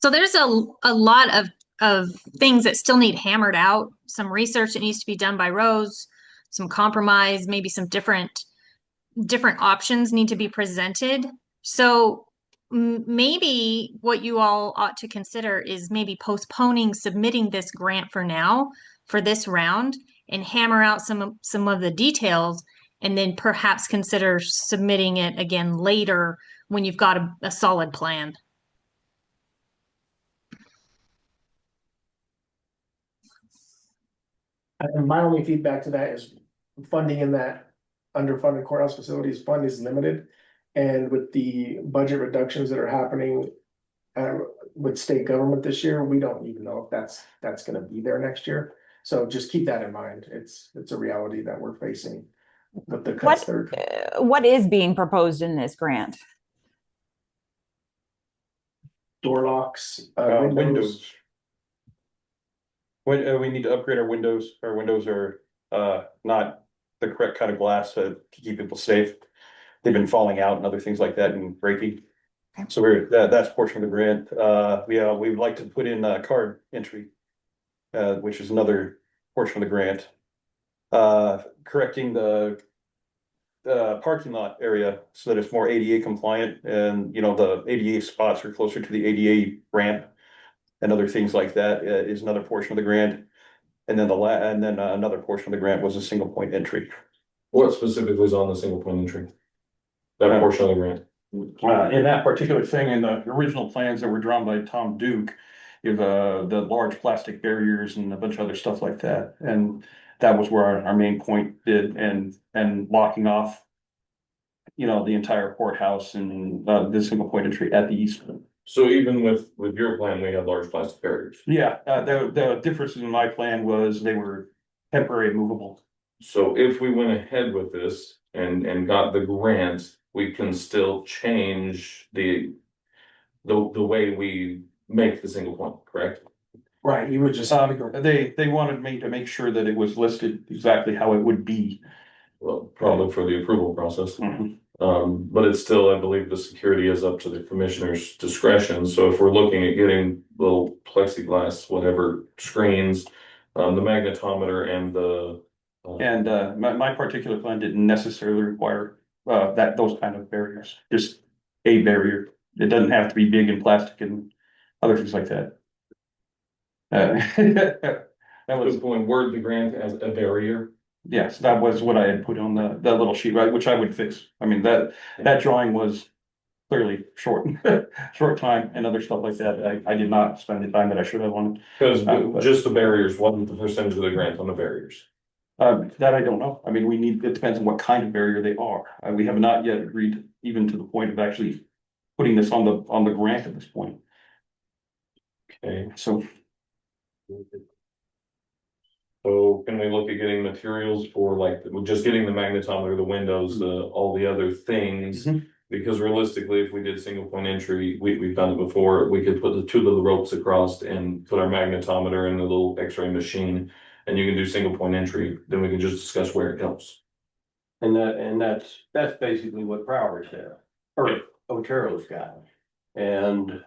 So there's a lot of things that still need hammered out, some research that needs to be done by Rose, some compromise, maybe some different options need to be presented. So maybe what you all ought to consider is maybe postponing submitting this grant for now, for this round, and hammer out some of the details, and then perhaps consider submitting it again later when you've got a solid plan. And my only feedback to that is funding in that underfunded courthouse facilities fund is limited. And with the budget reductions that are happening with state government this year, we don't even know if that's gonna be there next year. So just keep that in mind. It's a reality that we're facing with the cuts there. What is being proposed in this grant? Door locks, Windows. We need to upgrade our windows. Our windows are not the correct kind of glass to keep people safe. They've been falling out and other things like that and breaking. Okay. So that's a portion of the grant. We would like to put in card entry, which is another portion of the grant. Correcting the parking lot area so that it's more ADA compliant, and the ADA spots are closer to the ADA ramp. And other things like that is another portion of the grant. And then another portion of the grant was a single point entry. What specifically is on the single point entry? That portion of the grant? In that particular thing, in the original plans that were drawn by Tom Duke, you have the large plastic barriers and a bunch of other stuff like that. And that was where our main point did, and blocking off, the entire courthouse and the single point entry at the east. So even with your plan, we had large plastic barriers. Yeah, the difference in my plan was they were temporary movable. So if we went ahead with this and got the grant, we can still change the way we make the single point, correct? Right, you would just. They wanted me to make sure that it was listed exactly how it would be. Well, probably for the approval process. Mhm. But it's still, I believe the security is up to the commissioner's discretion. So if we're looking at getting little plexiglass, whatever screens, the magnetometer and my particular plan didn't necessarily require those kind of barriers, just a barrier. It doesn't have to be big and plastic and other things like that. That was going word the grant as a barrier. Yes, that was what I had put on that little sheet, right, which I would fix. I mean, that drawing was clearly short time and other stuff like that. I did not spend the time that I should have on. Because just the barriers, what was the percentage of the grant on the barriers? That I don't know. I mean, it depends on what kind of barrier they are. We have not yet agreed even to the point of actually putting this on the grant at this point. Okay. So Can we look at getting materials for just getting the magnetometer, the windows, all the other things? Mhm. Because realistically, if we did single point entry, we've done it before, we could put the two little ropes across and put our magnetometer in the little x-ray machine, and you can do single point entry, then we can just discuss where it goes. And that's basically what Prowers have, or Otero's got. And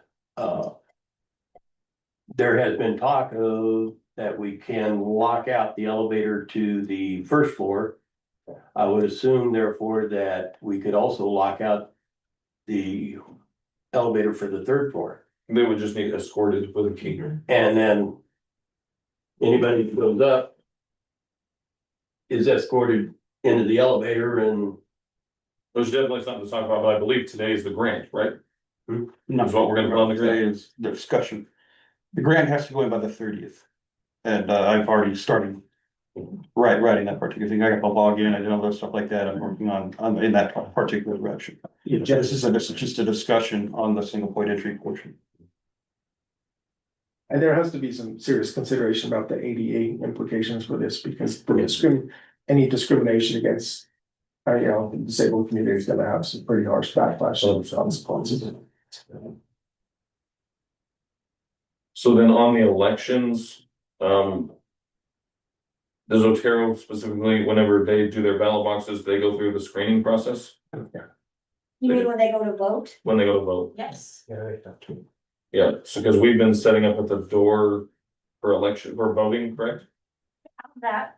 there has been talk of that we can lock out the elevator to the first floor. I would assume therefore that we could also lock out the elevator for the third floor. They would just need escorted with a key. And then anybody that goes up is escorted into the elevator, and There's definitely something to talk about, but I believe today is the grant, right? No. That's what we're gonna put on the Today grant. is the discussion. The grant has to go in by the 30th. And I've already started writing that particular thing. I got the login, I did all those stuff like that. I'm working on in that particular direction. This is just a discussion on the single point entry portion. And there has to be some serious consideration about the ADA implications for this, because the any discrimination against. You know, the disabled community is gonna have some pretty harsh backlash and consequences. So then on the elections, does Otero specifically, whenever they do their ballot boxes, they go through the screening process You mean when they go to vote? when they go to vote? Yes. Yeah, they have to. Yeah, so because we've been setting up at the door for election, for voting, correct? That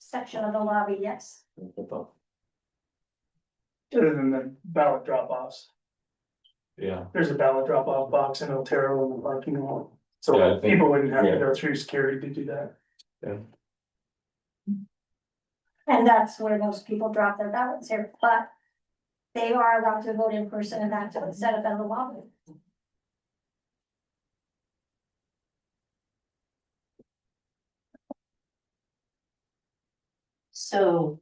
section of the lobby, yes. Other than the ballot drop offs, Yeah, there's a ballot drop off box in Otero in the parking lot. Yeah, I So think- people wouldn't have yeah. to go through security to do that. And that's where most people drop their ballots here, but they are allowed to vote in person and that's set up in the lobby. So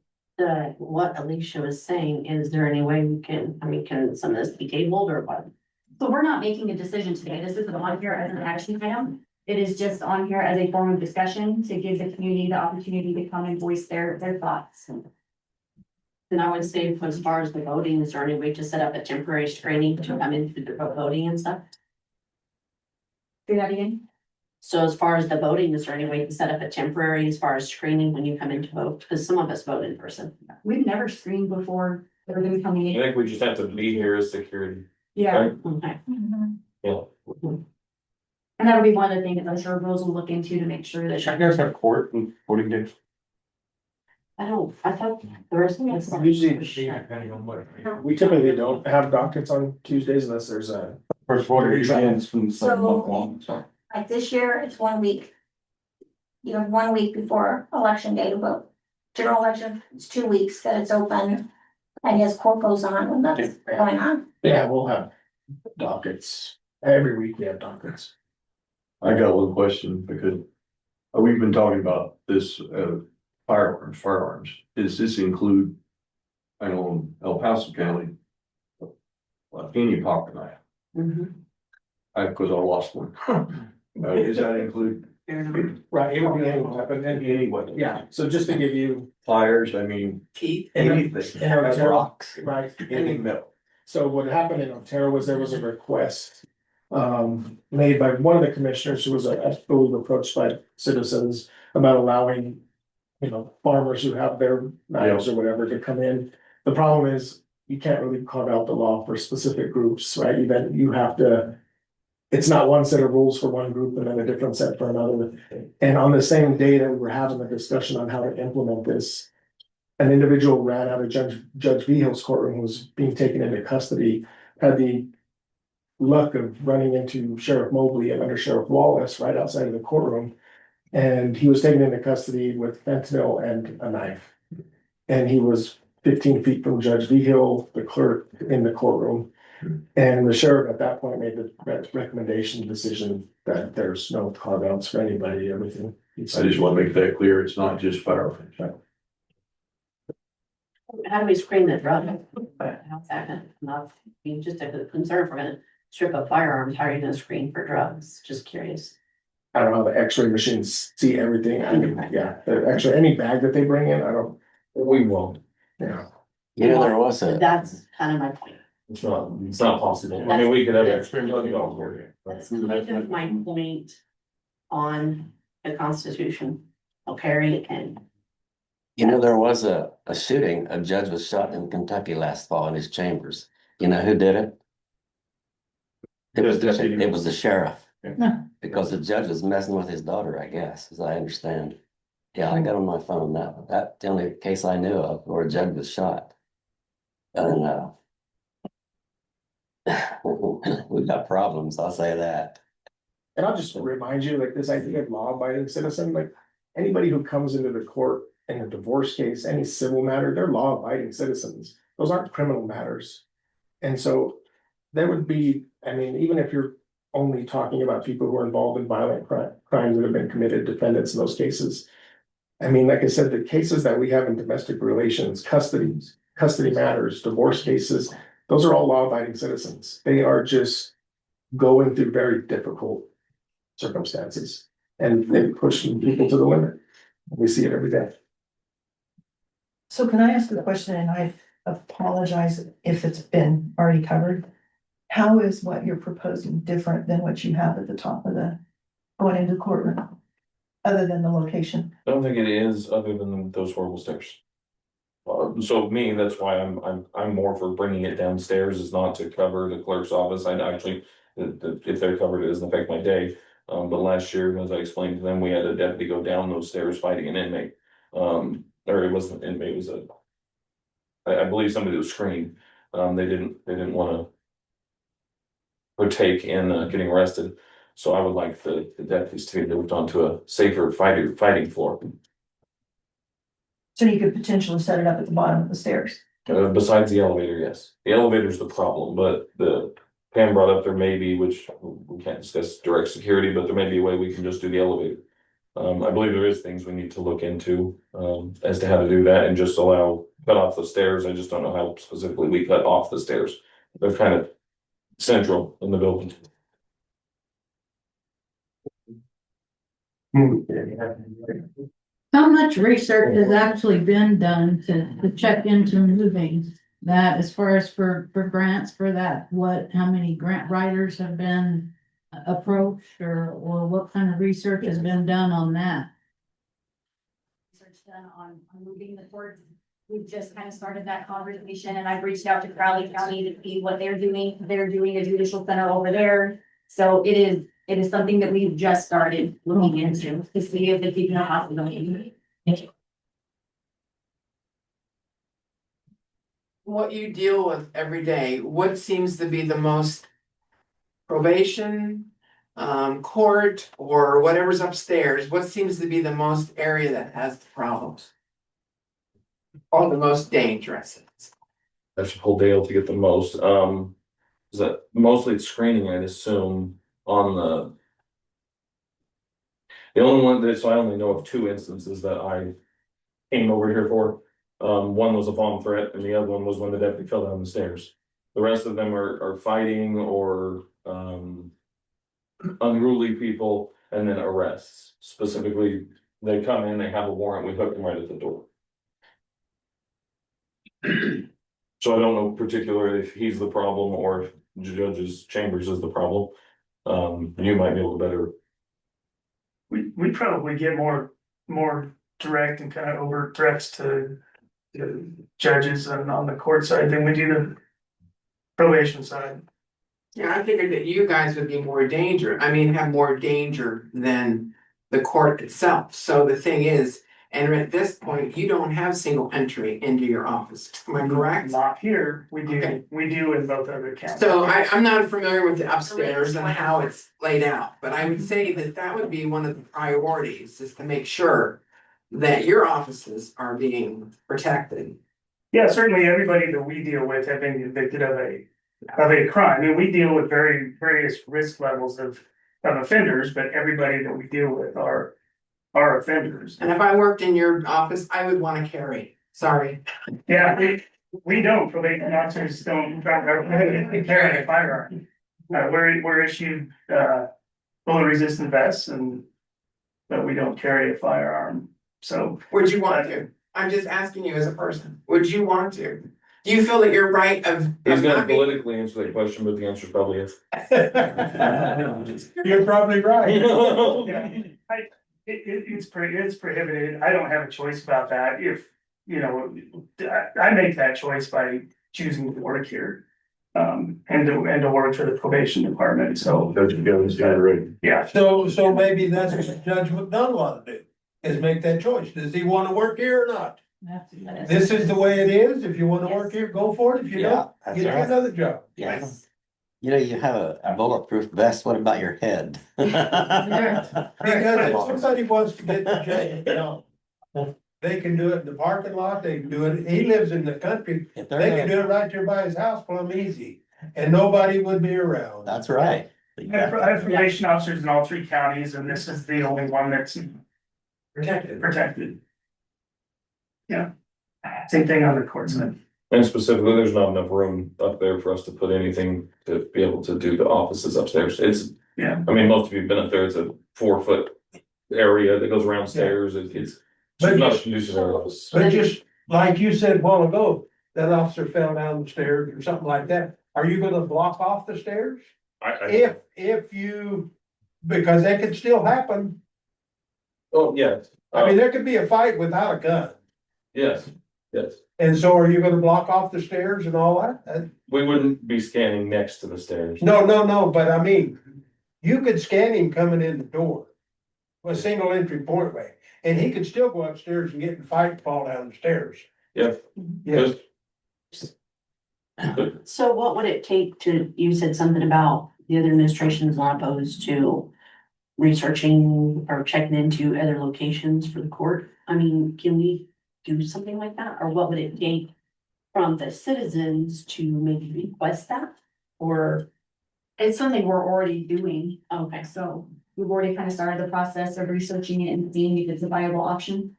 what Alicia was saying, is there any way we can, I mean, can some of this be tabled or what? So we're not making a decision today. This isn't on here as an action item. It is just on here as a form of discussion to give the community the opportunity to come and voice their thoughts. Then I would say, as far as the voting, is there any way to set up a temporary screening to come in through the voting and stuff? Say that again? So as far as the voting, is there any way to set up a temporary as far as screening when you come in to vote? Because some of us vote in person. We've never screened before. Everything coming I in. think we just have to be here as security. Yeah. Right? Okay. Yeah. And that would be one of the things that I'm sure Rose will look into to make sure that. You guys have court and voting days? I thought the rest of us. Usually, we typically don't have dockets on Tuesdays unless there's a. First voting usually ends from So- 7 month long, so. Like this year, it's 1 week. You have 1 week before election day to vote. General election, it's 2 weeks that it's open. I guess court goes on when that's going on. Yeah, we'll have dockets. Every week we have dockets. I got one question because we've been talking about this, firearms. Does this include, I know in El Paso County, any pocket knife? Cause I lost one. Does that include Right, it would be any weapon, anyone? yeah, so just to give you. Pliers, I mean, Teeth. anything, In Ontario, rocks, right, any metal. so what happened in Ontario was there was a request. Made by one of the commissioners who was approached by citizens about allowing. You know, farmers who have their knives or whatever to come in. The problem is, you can't really carve out the law for specific groups, right? You have to. It's not one set of rules for one group and then a different set for another. And on the same day that we were having the discussion on how to implement this. An individual ran out of Judge Vihil's courtroom, who was being taken into custody, had the. Luck of running into Sheriff Mobley and Under Sheriff Wallace right outside of the courtroom. And he was taken into custody with fentanyl and a knife. And he was 15 feet from Judge Vigil, the clerk in the courtroom. And the sheriff at that point made the recommendation decision that there's no carve outs for anybody, everything. I just want to make that clear. It's not just firearms. How do we screen the drug? How's that enough? I mean, just a concern for a strip of firearms, how are you gonna screen for drugs? Just curious. I don't know, the x-ray machines see everything. I mean, yeah, actually, any bag that they bring in, I don't. We won't. Yeah. You know, there was a, That's kind of my point. It's not possible. I mean, we could have extreme looking all for you. That's kind of my point on the Constitution of Perry and. you know, there was a shooting, a judge was shot in Kentucky last fall in his chambers. You know who did it? It was the sheriff. Because the judge was messing with his daughter, I guess, as I understand. Yeah, I got on my phone that's the only case I knew of where a judge was shot. And we've got problems, I'll say that. And I'll just remind you, like, this idea of law-abiding citizen, like, anybody who comes into the court in a divorce case, any civil matter, they're law-abiding citizens. Those aren't criminal matters. And so there would be, I mean, even if you're only talking about people who are involved in violent crimes that have been committed, defendants in those cases. I mean, like I said, the cases that we have in domestic relations, custody matters, divorce cases, those are all law-abiding citizens. They are just going through very difficult circumstances and they push people to the limit. We see it every day. So can I ask a question, and I apologize if it's been already covered? How is what you're proposing different than what you have at the top of the, going into the courtroom? Other than the location? I don't think it is, other than those horrible stairs. So me, that's why I'm more for bringing it downstairs, is not to cover the clerk's office. I actually, if they're covered, it doesn't affect my day. But last year, as I explained to them, we had a deputy go down those stairs fighting an inmate. Or it wasn't an inmate, it was I believe somebody was screened. They didn't wanna partake in getting arrested. So I would like the deputies to be moved onto a safer fighting floor. So you could potentially set it up at the bottom of the stairs? Besides the elevator, yes. The elevator's the problem, but Pam brought up there may be, which we can't discuss direct security, but there may be a way we can just do the elevator. I believe there is things we need to look into, as to how to do that and just cut off the stairs. I just don't know how specifically we cut off the stairs. They're kind of central in the building. How much research has actually been done to check into moving that, as far as for grants for that? How many grant writers have been approached, or what kind of research has been done on that? Research done on moving the courts. We've just kind of started that conversation, and I've reached out to Crowley County to see what they're doing. They're doing a judicial center over there. So it is something that we've just started looking into to see if it's even a possibility. What you deal with every day, what seems to be the most probation, court, or whatever's upstairs, what seems to be the most area that has the problems? Or the most dangerous? I should pull Dale to get the most. Is that mostly it's screening, I'd assume, on the only one that, so I only know of 2 instances that I came over here for. One was a bomb threat, and the other one was when the deputy fell down the stairs. The rest of them are fighting or unruly people, and then arrests. Specifically, they come in, they have a warrant, we hook them right at the door. So I don't know particularly if he's the problem or if Judge's Chambers is the problem. You might be able to better. We probably get more direct and kind of overt threats to judges and on the court side than we do the probation side. Yeah, I figured that you guys would be more danger, have more danger than the court itself. So the thing is, and at this point, you don't have single entry into your office, am I correct? Not here, we do, Okay. we do in both other counties. So I'm not familiar with the upstairs and how it's laid out, but I would say that would be one of the priorities, is to make sure that your offices are being protected. Yeah, certainly everybody that we deal with have been convicted of a crime. I mean, we deal with various risk levels of offenders, but everybody that we deal with are offenders. And if I worked in your office, I would want to carry, sorry. Yeah, we don't, probation officers don't carry a firearm. We're issued bullet resistant vests, but we don't carry a firearm, so. Would you want to? I'm just asking you as a person, would you want to? Do you feel that you're right of? He's gonna not being- politically answer that question, but the answer is probably yes. You're probably right. Yeah, it's prohibited. I don't have a choice about that. If, I make that choice by choosing to work here. And to work for the probation department, so. Yeah. So maybe that's what Judge McDonald ought to do, is make that choice. Does he wanna work here or not? This is the way it is. If you wanna work here, go for it. If you don't, that's get you right. another job. Yeah. You have a bulletproof vest, what about your head? Because if somebody wants to get to jail, they can do it in the parking lot, they can do it, he lives in the country, they can do it right there by his house, plumb easy, and nobody would be around. That's right. I have probation officers in all 3 counties, and this is the only one that's protected. Yeah, same thing on the court side. And specifically, there's not enough room up there for us to put anything to be able to do the offices upstairs. Most of you have been up there, it's a 4-foot area that goes around stairs, it's But not just- conducive area. But just like you said a while ago, that officer fell down the stairs or something like that, are you gonna block off the stairs? If you, because that could still happen. Oh, yes. I mean, there could be a fight without a gun. Yes, yes. And so are you gonna block off the stairs and all that? We wouldn't be standing next to the stairs. No, but I mean, you could scan him coming in the door. A single entry point way, and he could still go upstairs and get in a fight and fall down the stairs. Yeah. Yes. So what would it take to, you said something about the other administration is not opposed to researching or checking into other locations for the court? I mean, can we do something like that? Or what would it take from the citizens to maybe request that? Or, It's something we're already doing, okay, so we've already kind of started the process of researching it and seeing if it's a viable option.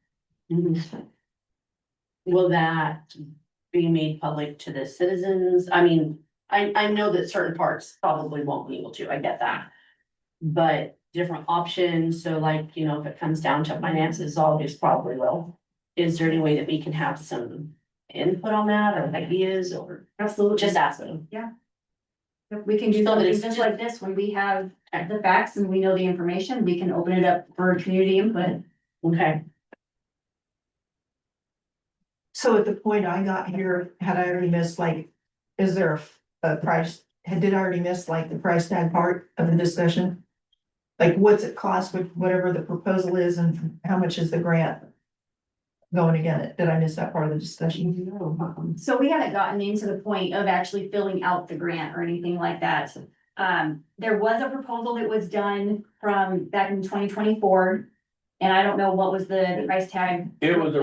will that be made public to the citizens? I mean, I know that certain parts probably won't be able to, I get that. But different options, so like, you know, if it comes down to finances, August probably will. Is there any way that we can have some input on that or ideas or? Absolutely. Just asking. Yeah. We can do So that something it's just just- like this, when we have the facts and we know the information, we can open it up for community input. Okay. So at the point I got here, had I already missed, like, is there a price, did I already miss like the price tag part of the discussion? Like, what's it cost, whatever the proposal is, and how much is the grant going again? Did I miss that part of the discussion? So we haven't gotten into the point of actually filling out the grant or anything like that. There was a proposal that was done from back in 2024. And I don't know what was the price tag. It was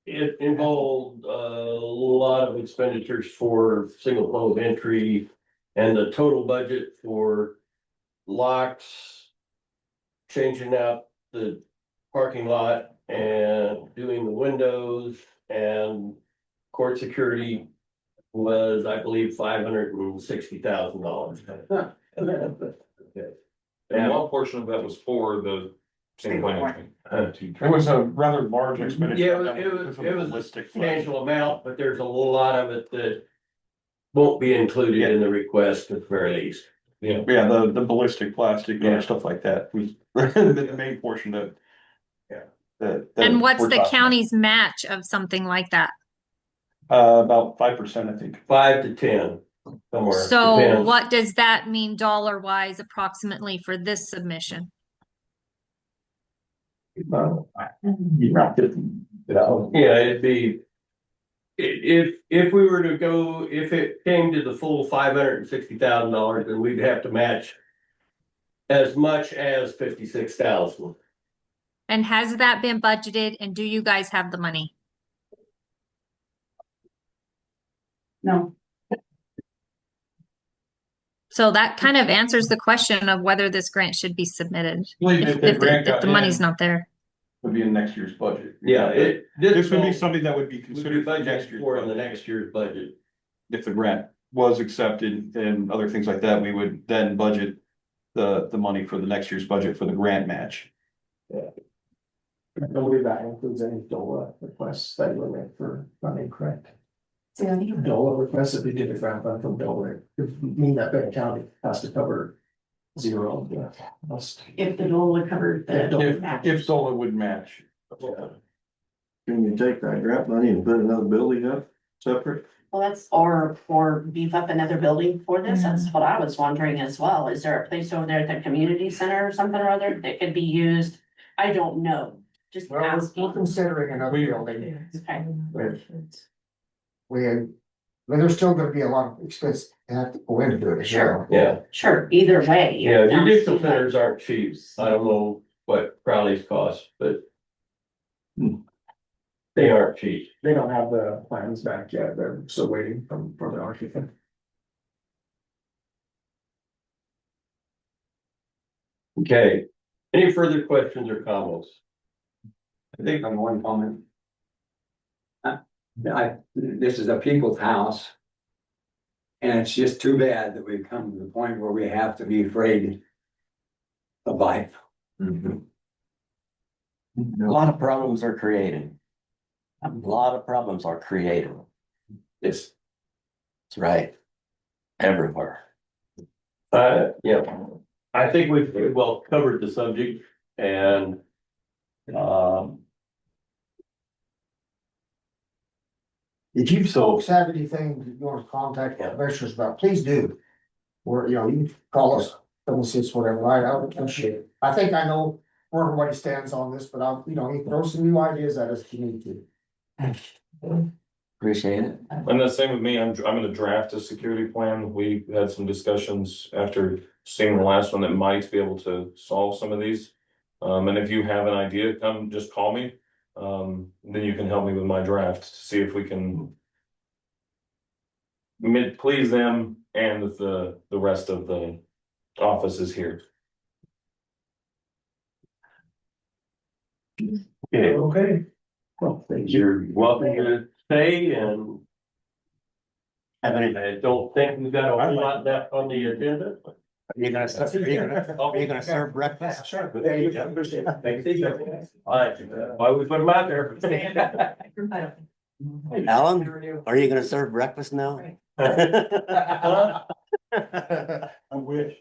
it involved a lot of expenditures for single point of entry and the total budget for locks, changing out the parking lot and doing the windows and court security was, I believe, $560,000. And one portion of that was for the single point entry. It was a rather large expenditure. Yeah, it was a substantial amount, but there's a lot of it that won't be included in the request at the very least. Yeah. Yeah, the ballistic plastic Yeah. and stuff like that was the main portion of. Yeah. And what's we're the talking county's match of something like that? about 5%, I think. 5 to 10 somewhere. So Depends. what does that mean dollar wise approximately for this submission? Yeah, it'd be. If we were to go, if it came to the full $560,000, then we'd have to match. As much as 56,000. And has that been budgeted and do you guys have the money? No. So that kind of answers the question of whether this grant should be submitted. Believe If, if the if grant the, if got the money's in, not there. Would be in next year's budget. Yeah, This would be something that would be Would be considered for next budgeted year's for in the budget. next year's budget. If the grant was accepted and other things like that, we would then budget the money for the next year's budget for the grant match. I believe that includes any DOLA requests that were made for funding, correct? DOLA requests, if they did a grant fund from DOLA, it mean that Benton County has to cover zero. If the DOLA covered If DOLA would match. Can you take that grant money and put another building up separate? Well, that's, or beef up another building for this, that's what I was wondering as well. Is there a place over there at the community center or something or other that could be used? I don't know, just Well, asking. we're considering another building. Okay. But there's still gonna be a lot of expense that have to go into it. Sure. Yeah. Sure, either way. Yeah, it sounds judicial like- centers aren't cheap. I don't know what Crowley's cost, but. They aren't cheap. They don't have the plans back yet, they're still waiting for the architect. Okay, any further questions or comments? I think on one comment. This is a people's house. And it's just too bad that we've come to the point where we have to be afraid of life. A lot of problems are created. A lot of problems are created. It's right. Everywhere. Yeah, I think we've very well covered the subject and, If you So- folks have anything you want to contact the commissioners about, please do. Or, you know, you can call us, come and see us, whatever, I would appreciate it. I think I know where everybody stands on this, but I'll, you know, you throw some new ideas at us if you need to. Appreciate it. And the same with me, I'm gonna draft a security plan. We had some discussions after seeing the last one that might be able to solve some of these. And if you have an idea, just call me. Then you can help me with my draft to see if we can please them and the rest of the offices here. okay, Okay. well, you're welcome to stay and Have any, I don't think we've got a whole lot left on the agenda. are you gonna serve breakfast? Sure. There you go. Thank you. All right, why we put them out there? Alan, are you gonna serve breakfast now? I wish.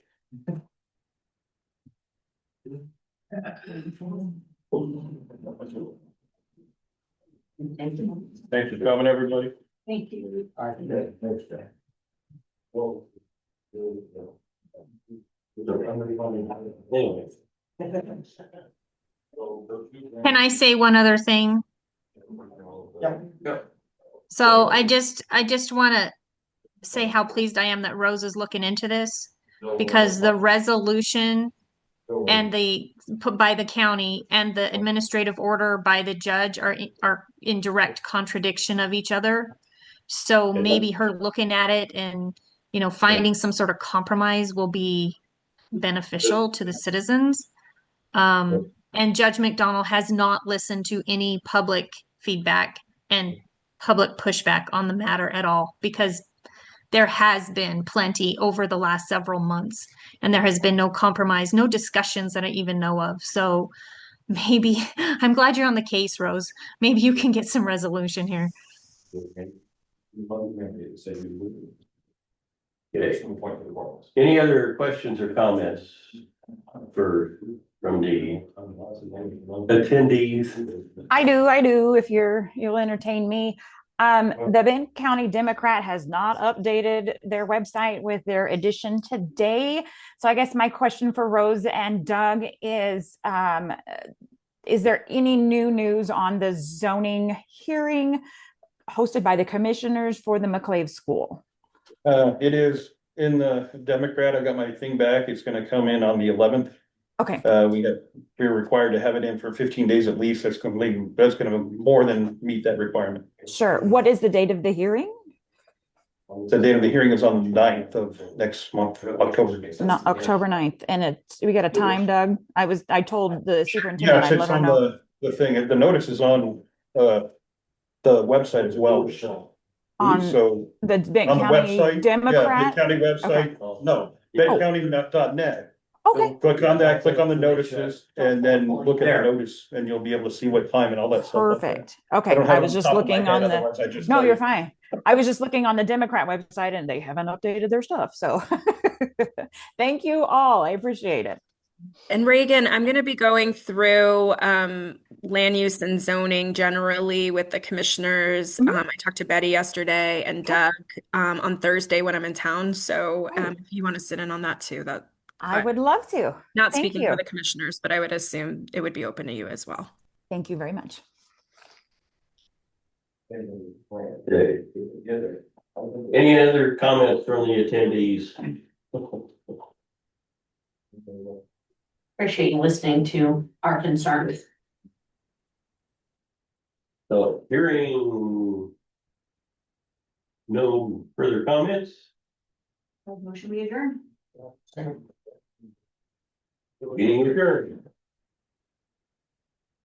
Thanks for coming, everybody. Thank you. I think that next day. Can I say one other thing? So I just want to say how pleased I am that Rose is looking into this, because the resolution and the put by the county and the administrative order by the judge are in direct contradiction of each other. So maybe her looking at it and, you know, finding some sort of compromise will be beneficial to the citizens. And Judge McDonald has not listened to any public feedback and public pushback on the matter at all, because there has been plenty over the last several months, and there has been no compromise, no discussions that I even know of. So maybe, I'm glad you're on the case, Rose. Maybe you can get some resolution here. Okay. Any other questions or comments from the attendees? I do, if you'll entertain me. The Benton County Democrat has not updated their website with their edition today. So I guess my question for Rose and Doug is there any new news on the zoning hearing hosted by the commissioners for the McClave School? It is in the Democrat. I got my thing back. It's gonna come in on the 11th. Okay. We're required to have it in for 15 days at least. That's gonna more than meet that requirement. Sure. What is the date of the hearing? The date of the hearing is on the 9th of next month, October. Not October 9th. And we got a time, Doug? I told the superintendent Yes, I'd it's let her on know. the thing. The notice is on the website as well. On So the Benton on the County website, yeah, Democrat? Benton County website, no, bentoncounty.net. Okay. Click on that, click on the notices, and then look at the notice, and you'll be able to see what time and all that stuff. Perfect. Okay. don't have I it was on just top of my looking head, on otherwise I'd just no, tell you're you. fine. I was just looking on the Democrat website and they haven't updated their stuff. So thank you all. I appreciate it. And Reagan, I'm going to be going through land use and zoning generally with the commissioners. I talked to Betty yesterday and Doug on Thursday when I'm in town. So if you want to sit in on that too, I would love to. Not Thank speaking you. for the commissioners, but I would assume it would be open to you as well. Thank you very much. Any other comments from the attendees? Appreciate you listening to our concerns. So hearing no further comments. Motion we adjourn. Meeting adjourned.